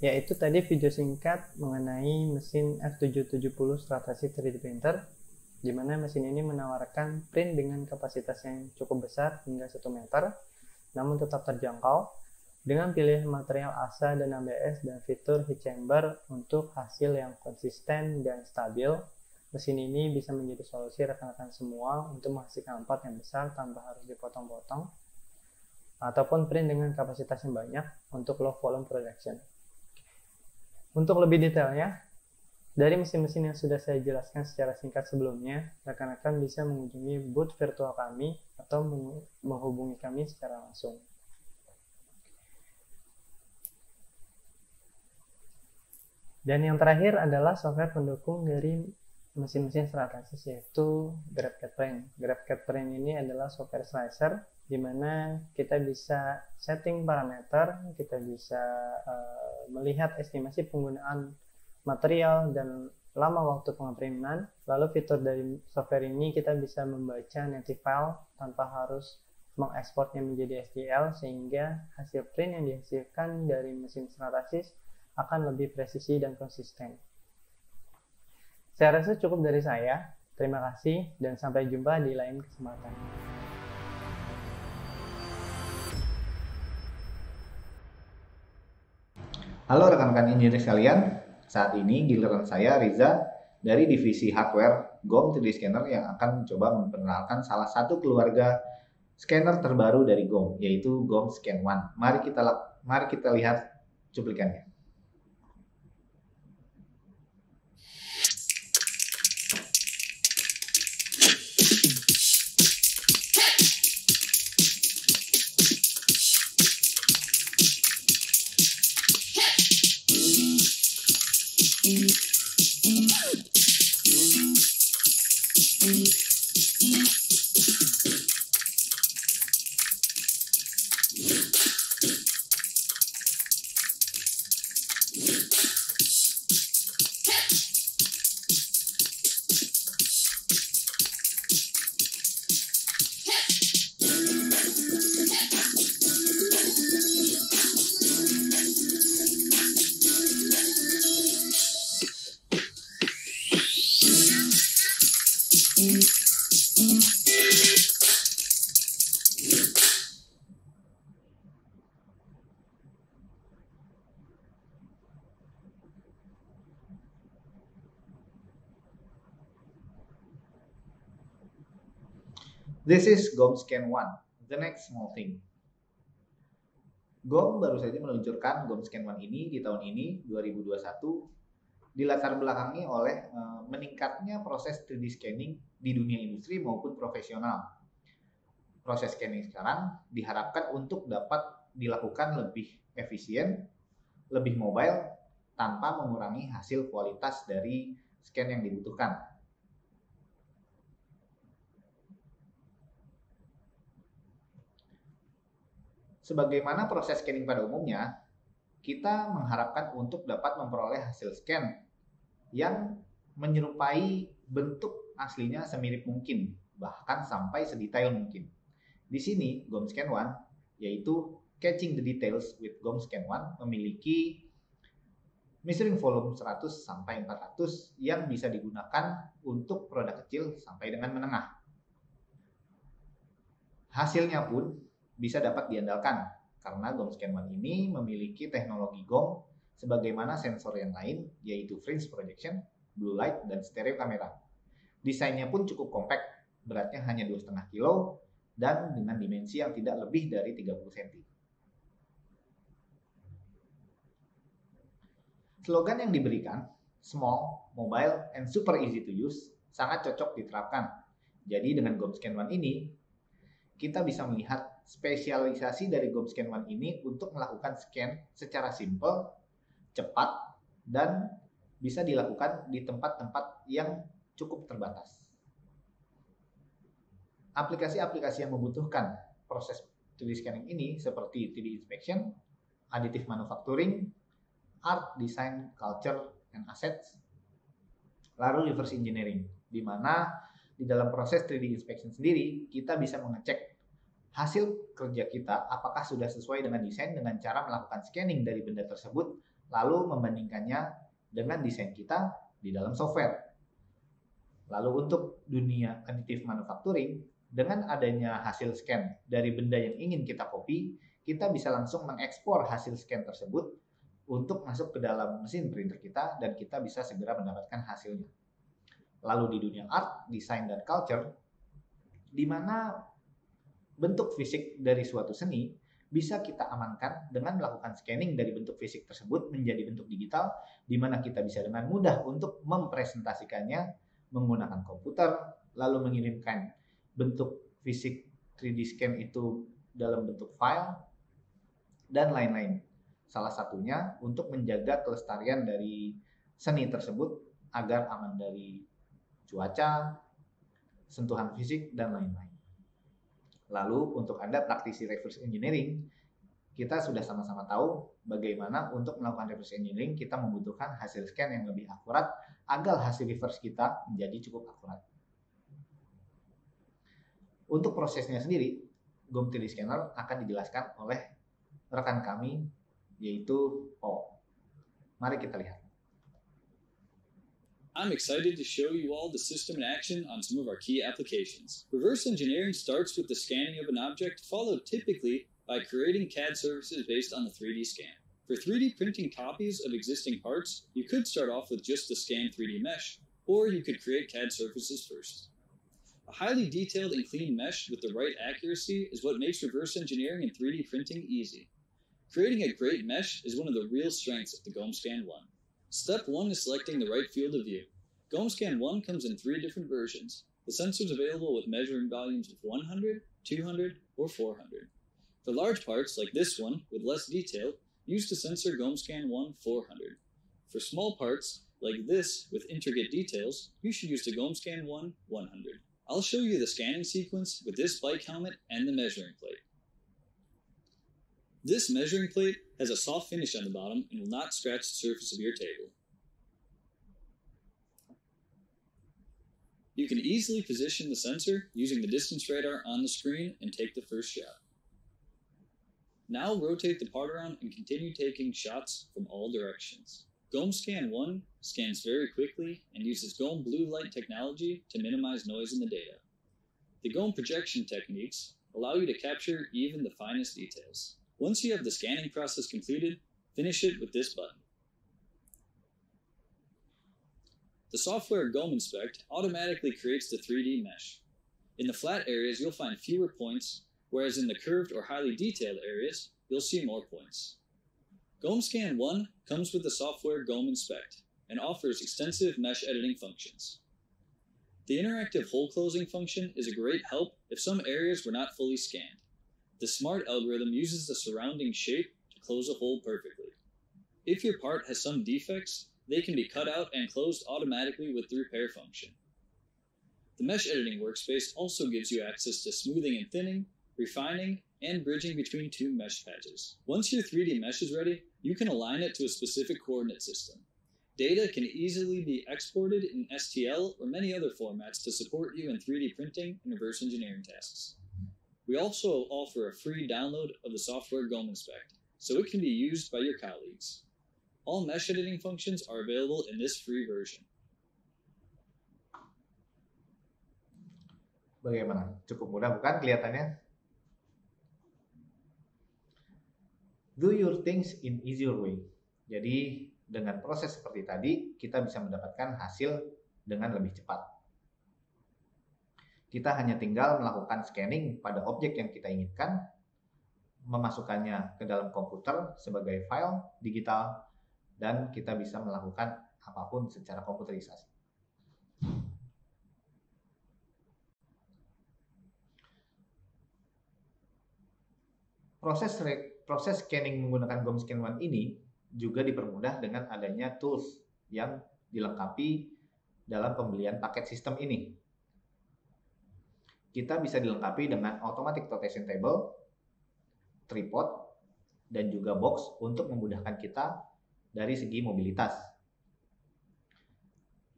Ya, itu tadi video singkat mengenai mesin F770 Stratasys 3D printer, di mana mesin ini menawarkan print dengan kapasitas yang cukup besar hingga 1 meter, namun tetap terjangkau, dengan pilihan material ASA dan ABS dan fitur heat chamber untuk hasil yang konsisten dan stabil. Mesin ini bisa menjadi solusi rekan-rekan semua untuk menghasilkan part yang besar tanpa harus dipotong-potong, ataupun print dengan kapasitas yang banyak untuk low volume production. Untuk lebih detailnya, dari mesin-mesin yang sudah saya jelaskan secara singkat sebelumnya, rekan-rekan bisa mengunjungi booth virtual kami atau menghubungi kami secara langsung. Dan yang terakhir adalah software pendukung dari mesin-mesin Stratasys, yaitu GraphCAD Print. GraphCAD Print ini adalah software slicer di mana kita bisa setting parameter, kita bisa melihat estimasi penggunaan material dan lama waktu pengeprintan. Lalu fitur dari software ini kita bisa membaca native file tanpa harus mengekspornya menjadi STL, sehingga hasil print yang dihasilkan dari mesin Stratasys akan lebih presisi dan konsisten. Saya rasa cukup dari saya. Terima kasih dan sampai jumpa di lain kesempatan. Halo rekan-rekan engineer sekalian, saat ini giliran saya Riza dari divisi hardware GOM 3D Scanner yang akan mencoba memperkenalkan salah satu keluarga scanner terbaru dari GOM, yaitu GOM Scan One. Mari kita lihat cuplikannya. This is GOM Scan One, the next small thing. GOM baru saja meluncurkan GOM Scan One ini di tahun ini, 2021, dilatar belakangi oleh meningkatnya proses 3D scanning di dunia industri maupun profesional. proses scanning sekarang diharapkan untuk dapat dilakukan lebih efisien, lebih mobile, tanpa mengurangi hasil kualitas dari scan yang dibutuhkan. Sebagaimana proses scanning pada umumnya, kita mengharapkan untuk dapat memperoleh hasil scan yang menyerupai bentuk aslinya semirip mungkin, bahkan sampai sedetail mungkin. Di sini, GOM Scan 1, yaitu Catching the Details with GOM Scan 1, memiliki measuring volume 100 sampai 400 yang bisa digunakan untuk produk kecil sampai dengan menengah. Hasilnya pun bisa dapat diandalkan karena GOM Scan 1 ini memiliki teknologi GOM sebagaimana sensor yang lain, yaitu fringe projection, blue light, dan stereo kamera. Desainnya pun cukup compact, beratnya hanya 2,5 kg dan dengan dimensi yang tidak lebih dari 30 cm. Slogan yang diberikan, small, mobile, and super easy to use, sangat cocok diterapkan. Jadi dengan GOM Scan 1 ini, kita bisa melihat spesialisasi dari GOM Scan 1 ini untuk melakukan scan secara simple, cepat, dan bisa dilakukan di tempat-tempat yang cukup terbatas. Aplikasi-aplikasi yang membutuhkan proses 3D scanning ini seperti 3D inspection, additive manufacturing, art, design, culture, and assets, lalu reverse engineering, di mana di dalam proses 3D inspection sendiri kita bisa mengecek hasil kerja kita apakah sudah sesuai dengan desain dengan cara melakukan scanning dari benda tersebut lalu membandingkannya dengan desain kita di dalam software. Lalu untuk dunia additive manufacturing, dengan adanya hasil scan dari benda yang ingin kita copy, kita bisa langsung mengekspor hasil scan tersebut untuk masuk ke dalam mesin printer kita dan kita bisa segera mendapatkan hasilnya. Lalu di dunia art, design, dan culture, di mana bentuk fisik dari suatu seni bisa kita amankan dengan melakukan scanning dari bentuk fisik tersebut menjadi bentuk digital, di mana kita bisa dengan mudah untuk mempresentasikannya menggunakan komputer, lalu mengirimkan bentuk fisik 3D scan itu dalam bentuk file, dan lain-lain. Salah satunya untuk menjaga kelestarian dari seni tersebut agar aman dari cuaca, sentuhan fisik, dan lain-lain. Lalu untuk Anda praktisi reverse engineering, kita sudah sama-sama tahu bagaimana untuk melakukan reverse engineering kita membutuhkan hasil scan yang lebih akurat agar hasil reverse kita menjadi cukup akurat. Untuk prosesnya sendiri, GOM 3D Scanner akan dijelaskan oleh rekan kami, yaitu Paul. Mari kita lihat. I'm excited to show you all the system in action on some of our key applications. Reverse engineering starts with the scanning of an object, followed typically by creating CAD surfaces based on the 3D scan. For 3D printing copies of existing parts, you could start off with just the scanned 3D mesh, or you could create CAD surfaces first. A highly detailed and clean mesh with the right accuracy is what makes reverse engineering and 3D printing easy. Creating a great mesh is one of the real strengths of the GOM Scan 1. Step 1 is selecting the right field of view. GOM Scan 1 comes in 3 different versions. The sensor is available with measuring volumes of 100, 200, or 400. For large parts, like this one, with less detail, use the sensor GOM Scan 1 400. For small parts, like this, with intricate details, you should use the GOM Scan 1 100. I'll show you the scanning sequence with this bike helmet and the measuring plate. This measuring plate has a soft finish on the bottom and will not scratch the surface of your table. You can easily position the sensor using the distance radar on the screen and take the first shot. Now rotate the part around and continue taking shots from all directions. GOM Scan 1 scans very quickly and uses GOM blue light technology to minimize noise in the data. The GOM projection techniques allow you to capture even the finest details. Once you have the scanning process completed, finish it with this button. The software GOM Inspect automatically creates the 3D mesh. In the flat areas, you'll find fewer points, whereas in the curved or highly detailed areas, you'll see more points. GOM Scan 1 comes with the software GOM Inspect and offers extensive mesh editing functions. The interactive hole closing function is a great help if some areas were not fully scanned. The SMART algorithm uses the surrounding shape to close a hole perfectly. If your part has some defects, they can be cut out and closed automatically with the repair function. The mesh editing workspace also gives you access to smoothing and thinning, refining, and bridging between two mesh patches. Once your 3D mesh is ready, you can align it to a specific coordinate system. Data can easily be exported in STL or many other formats to support you in 3D printing and reverse engineering tasks. We also offer a free download of the software GOM Inspect, so it can be used by your colleagues. All mesh editing functions are available in this free version. Bagaimana? Cukup mudah bukan kelihatannya? Do your things in easier way. Jadi dengan proses seperti tadi, kita bisa mendapatkan hasil dengan lebih cepat. Kita hanya tinggal melakukan scanning pada objek yang kita inginkan, memasukkannya ke dalam komputer sebagai file digital, dan kita bisa melakukan apapun secara komputerisasi. Proses scanning menggunakan GOM Scan 1 ini juga dipermudah dengan adanya tools yang dilengkapi dalam pembelian paket sistem ini. Kita bisa dilengkapi dengan automatic rotation table, tripod, dan juga box untuk memudahkan kita dari segi mobilitas.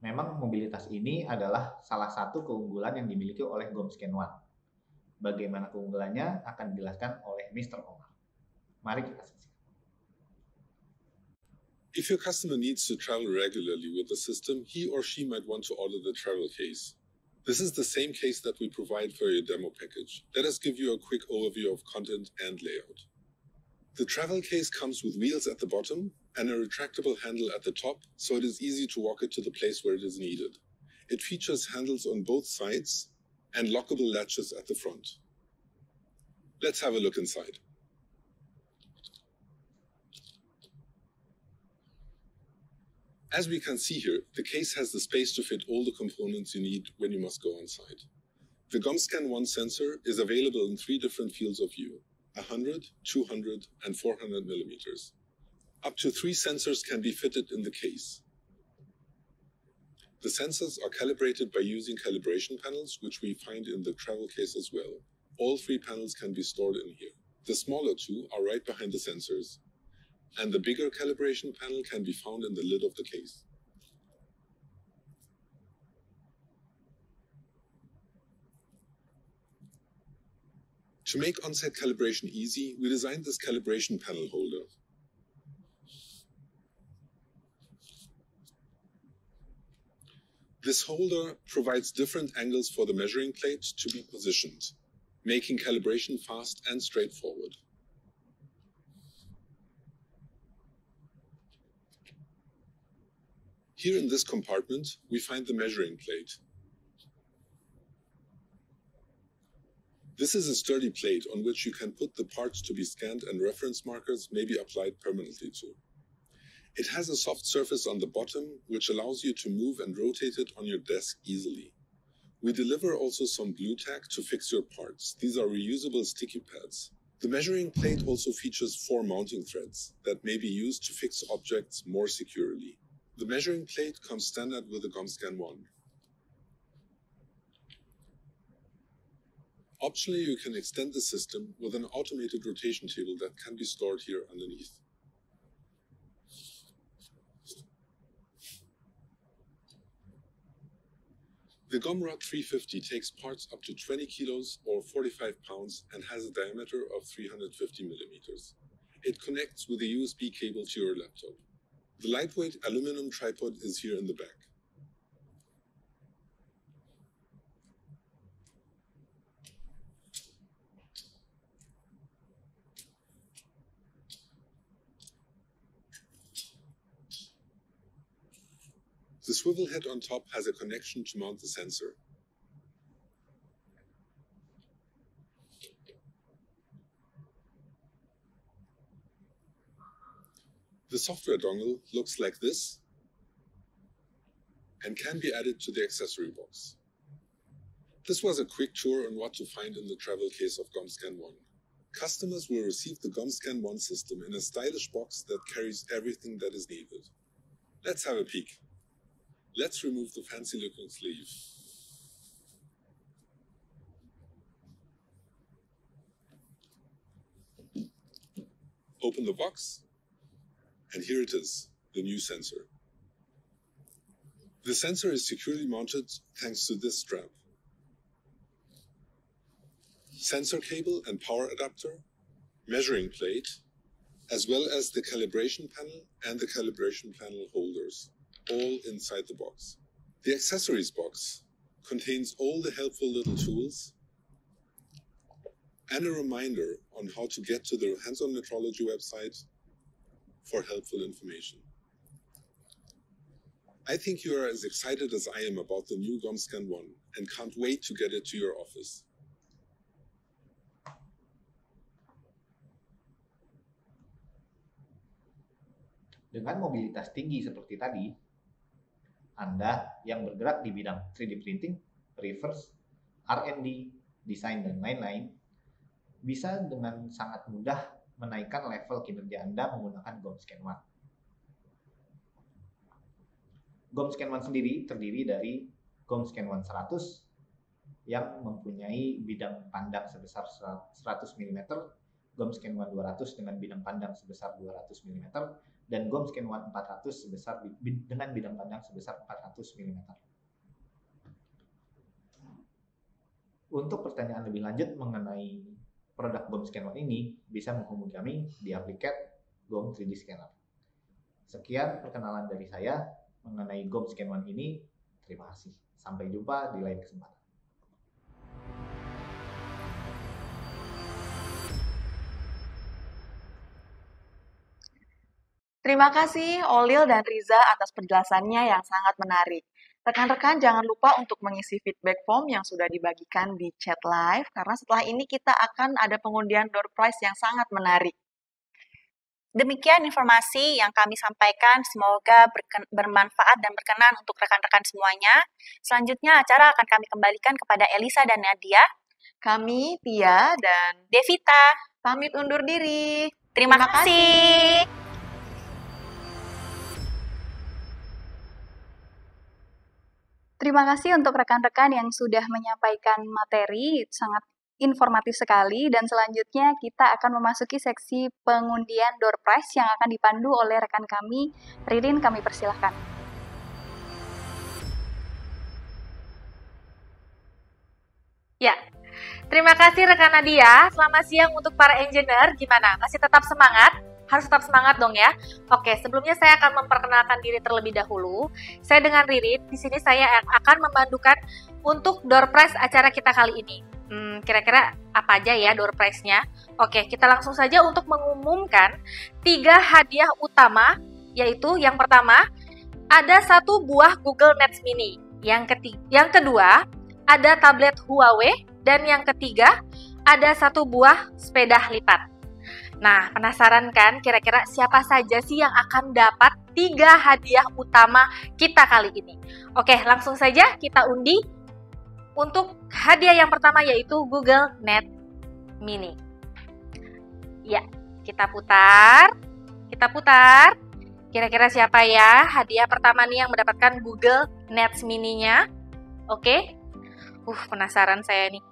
Memang mobilitas ini adalah salah satu keunggulan yang dimiliki oleh GOM Scan 1. Bagaimana keunggulannya akan dijelaskan oleh Mr. Omar. Mari kita saksikan. If your customer needs to travel regularly with the system, he or she might want to order the travel case. This is the same case that we provide for your demo package. Let us give you a quick overview of content and layout. The travel case comes with wheels at the bottom and a retractable handle at the top, so it is easy to walk it to the place where it is needed. It features handles on both sides and lockable latches at the front. Let's have a look inside. As we can see here, the case has the space to fit all the components you need when you must go on site. The GOM Scan 1 sensor is available in 3 different fields of view, 100, 200, and 400 millimeters. Up to 3 sensors can be fitted in the case. The sensors are calibrated by using calibration panels, which we find in the travel case as well. All 3 panels can be stored in here. The smaller 2 are right behind the sensors, and the bigger calibration panel can be found in the lid of the case. To make on-site calibration easy, we designed this calibration panel holder. This holder provides different angles for the measuring plate to be positioned, making calibration fast and straightforward. Here in this compartment, we find the measuring plate. This is a sturdy plate on which you can put the parts to be scanned and reference markers may be applied permanently to. It has a soft surface on the bottom, which allows you to move and rotate it on your desk easily. We deliver also some glue tack to fix your parts. These are reusable sticky pads. The measuring plate also features 4 mounting threads that may be used to fix objects more securely. The measuring plate comes standard with the GOM Scan 1. Optionally, you can extend the system with an automated rotation table that can be stored here underneath. The GOMROD 350 takes parts up to 20 kilos or 45 pounds and has a diameter of 350 millimeters. It connects with a USB cable to your laptop. The lightweight aluminum tripod is here in the back. The swivel head on top has a connection to mount the sensor. The software dongle looks like this and can be added to the accessory box. This was a quick tour on what to find in the travel case of GomScan One. Customers will receive the GomScan One system in a stylish box that carries everything that is needed. Let's have a peek. Let's remove the fancy-looking sleeve. Open the box, and here it is, the new sensor. The sensor is securely mounted thanks to this strap. Sensor cable and power adapter, measuring plate, as well as the calibration panel and the calibration panel holders, all inside the box. The accessories box contains all the helpful little tools and a reminder on how to get to the Hands-on Metrology website for helpful information. I think you are as excited as I am about the new GomScan One and can't wait to get it to your office. Dengan mobilitas tinggi seperti tadi, Anda yang bergerak di bidang 3D printing, reverse, R&D, desain, dan lain-lain, bisa dengan sangat mudah menaikkan level kinerja Anda menggunakan GomScan One. GomScan One sendiri terdiri dari GomScan One 100 yang mempunyai bidang pandang sebesar 100 mm, GomScan One 200 dengan bidang pandang sebesar 200 mm, dan GomScan One 400 dengan bidang pandang sebesar 400 mm. Untuk pertanyaan lebih lanjut mengenai produk GomScan One ini, bisa menghubungi kami di aplikasi Gom 3D Scanner. Sekian perkenalan dari saya mengenai GomScan One ini. Terima kasih. Sampai jumpa di lain kesempatan. Terima kasih Olil dan Riza atas penjelasannya yang sangat menarik. Rekan-rekan jangan lupa untuk mengisi feedback form yang sudah dibagikan di chat live, karena setelah ini kita akan ada pengundian door prize yang sangat menarik. Demikian informasi yang kami sampaikan, semoga bermanfaat dan berkenan untuk rekan-rekan semuanya. Selanjutnya acara akan kami kembalikan kepada Elisa dan Nadia. Kami, Tia dan Devita, pamit undur diri. Terima kasih. Terima kasih untuk rekan-rekan yang sudah menyampaikan materi, sangat informatif sekali. Dan selanjutnya kita akan memasuki seksi pengundian door prize yang akan dipandu oleh rekan kami, Ririn. Kami persilahkan. Ya, terima kasih rekan Nadia. Selamat siang untuk para engineer. Gimana? Masih tetap semangat? Harus tetap semangat dong ya. Oke, sebelumnya saya akan memperkenalkan diri terlebih dahulu. Saya dengan Ririn. Di sini saya akan memandukan untuk door prize acara kita kali ini. Kira-kira apa aja ya door prize-nya? Oke, kita langsung saja untuk mengumumkan 3 hadiah utama, yaitu yang pertama ada 1 buah Google Nets Mini. Yang kedua ada tablet Huawei, dan yang ketiga ada 1 buah sepeda lipat. Nah, penasaran kan kira-kira siapa saja sih yang akan dapat 3 hadiah utama kita kali ini? Oke, langsung saja kita undi. Untuk hadiah yang pertama yaitu Google Nets Mini. Ya, kita putar. Kira-kira siapa ya hadiah pertama nih yang mendapatkan Google Nets Mini-nya? Oke. Penasaran saya nih.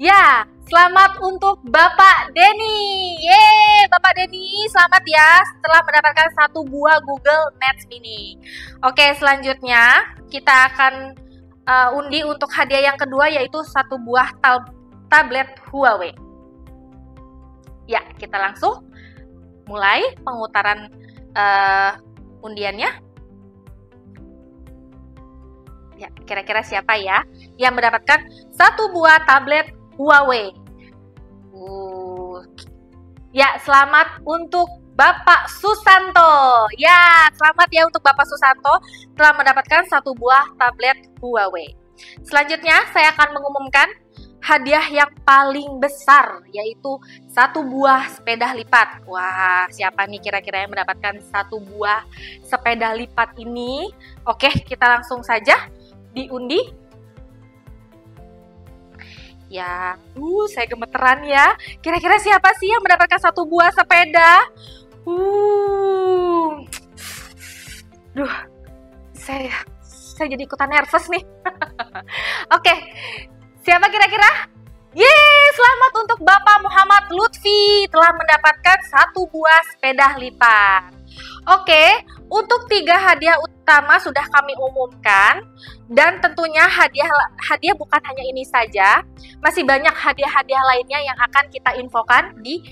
Ya, selamat untuk Bapak Denny. Yeay, Bapak Denny, selamat ya setelah mendapatkan 1 buah Google Nets Mini. Oke, selanjutnya kita akan undi untuk hadiah yang kedua yaitu 1 buah tablet Huawei. Ya, kita langsung mulai pengutaran undiannya. Ya, kira-kira siapa ya yang mendapatkan 1 buah tablet Huawei? Ya, selamat untuk Bapak Susanto. Ya, selamat ya untuk Bapak Susanto telah mendapatkan 1 buah tablet Huawei. Selanjutnya, saya akan mengumumkan hadiah yang paling besar, yaitu 1 buah sepeda lipat. Wah, siapa nih kira-kira yang mendapatkan 1 buah sepeda lipat ini? Oke, kita langsung saja diundi. Ya, saya gemeteran ya. Kira-kira siapa sih yang mendapatkan 1 buah sepeda? Duh, saya jadi ikutan nervous nih. Oke, siapa kira-kira? Yeay, selamat untuk Bapak Muhammad Lutfi telah mendapatkan 1 buah sepeda lipat. Oke, untuk 3 hadiah utama sudah kami umumkan, dan tentunya hadiah bukan hanya ini saja, masih banyak hadiah-hadiah lainnya yang akan kita infokan di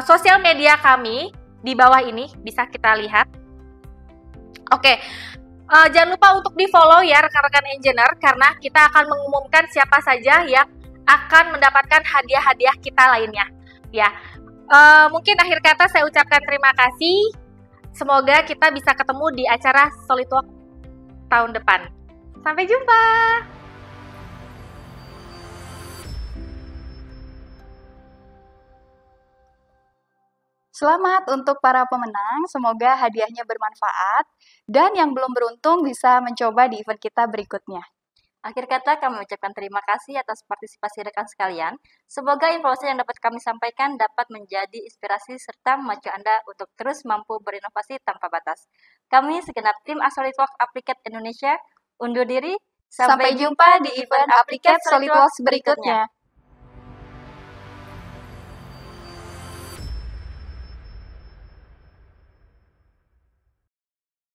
sosial media kami di bawah ini, bisa kita lihat. Oke, jangan lupa untuk di follow ya rekan-rekan engineer, karena kita akan mengumumkan siapa saja yang akan mendapatkan hadiah-hadiah kita lainnya. Ya, mungkin akhir kata saya ucapkan terima kasih. Semoga kita bisa ketemu di acara SolidWorks tahun depan. Sampai jumpa! Selamat untuk para pemenang, semoga hadiahnya bermanfaat, dan yang belum beruntung bisa mencoba di event kita berikutnya. Akhir kata, kami ucapkan terima kasih atas partisipasi rekan sekalian. Semoga informasi yang dapat kami sampaikan dapat menjadi inspirasi serta memacu Anda untuk terus mampu berinovasi tanpa batas. Kami segenap tim SolidWorks Applicat Indonesia undur diri. Sampai jumpa di event Applicat SolidWorks berikutnya.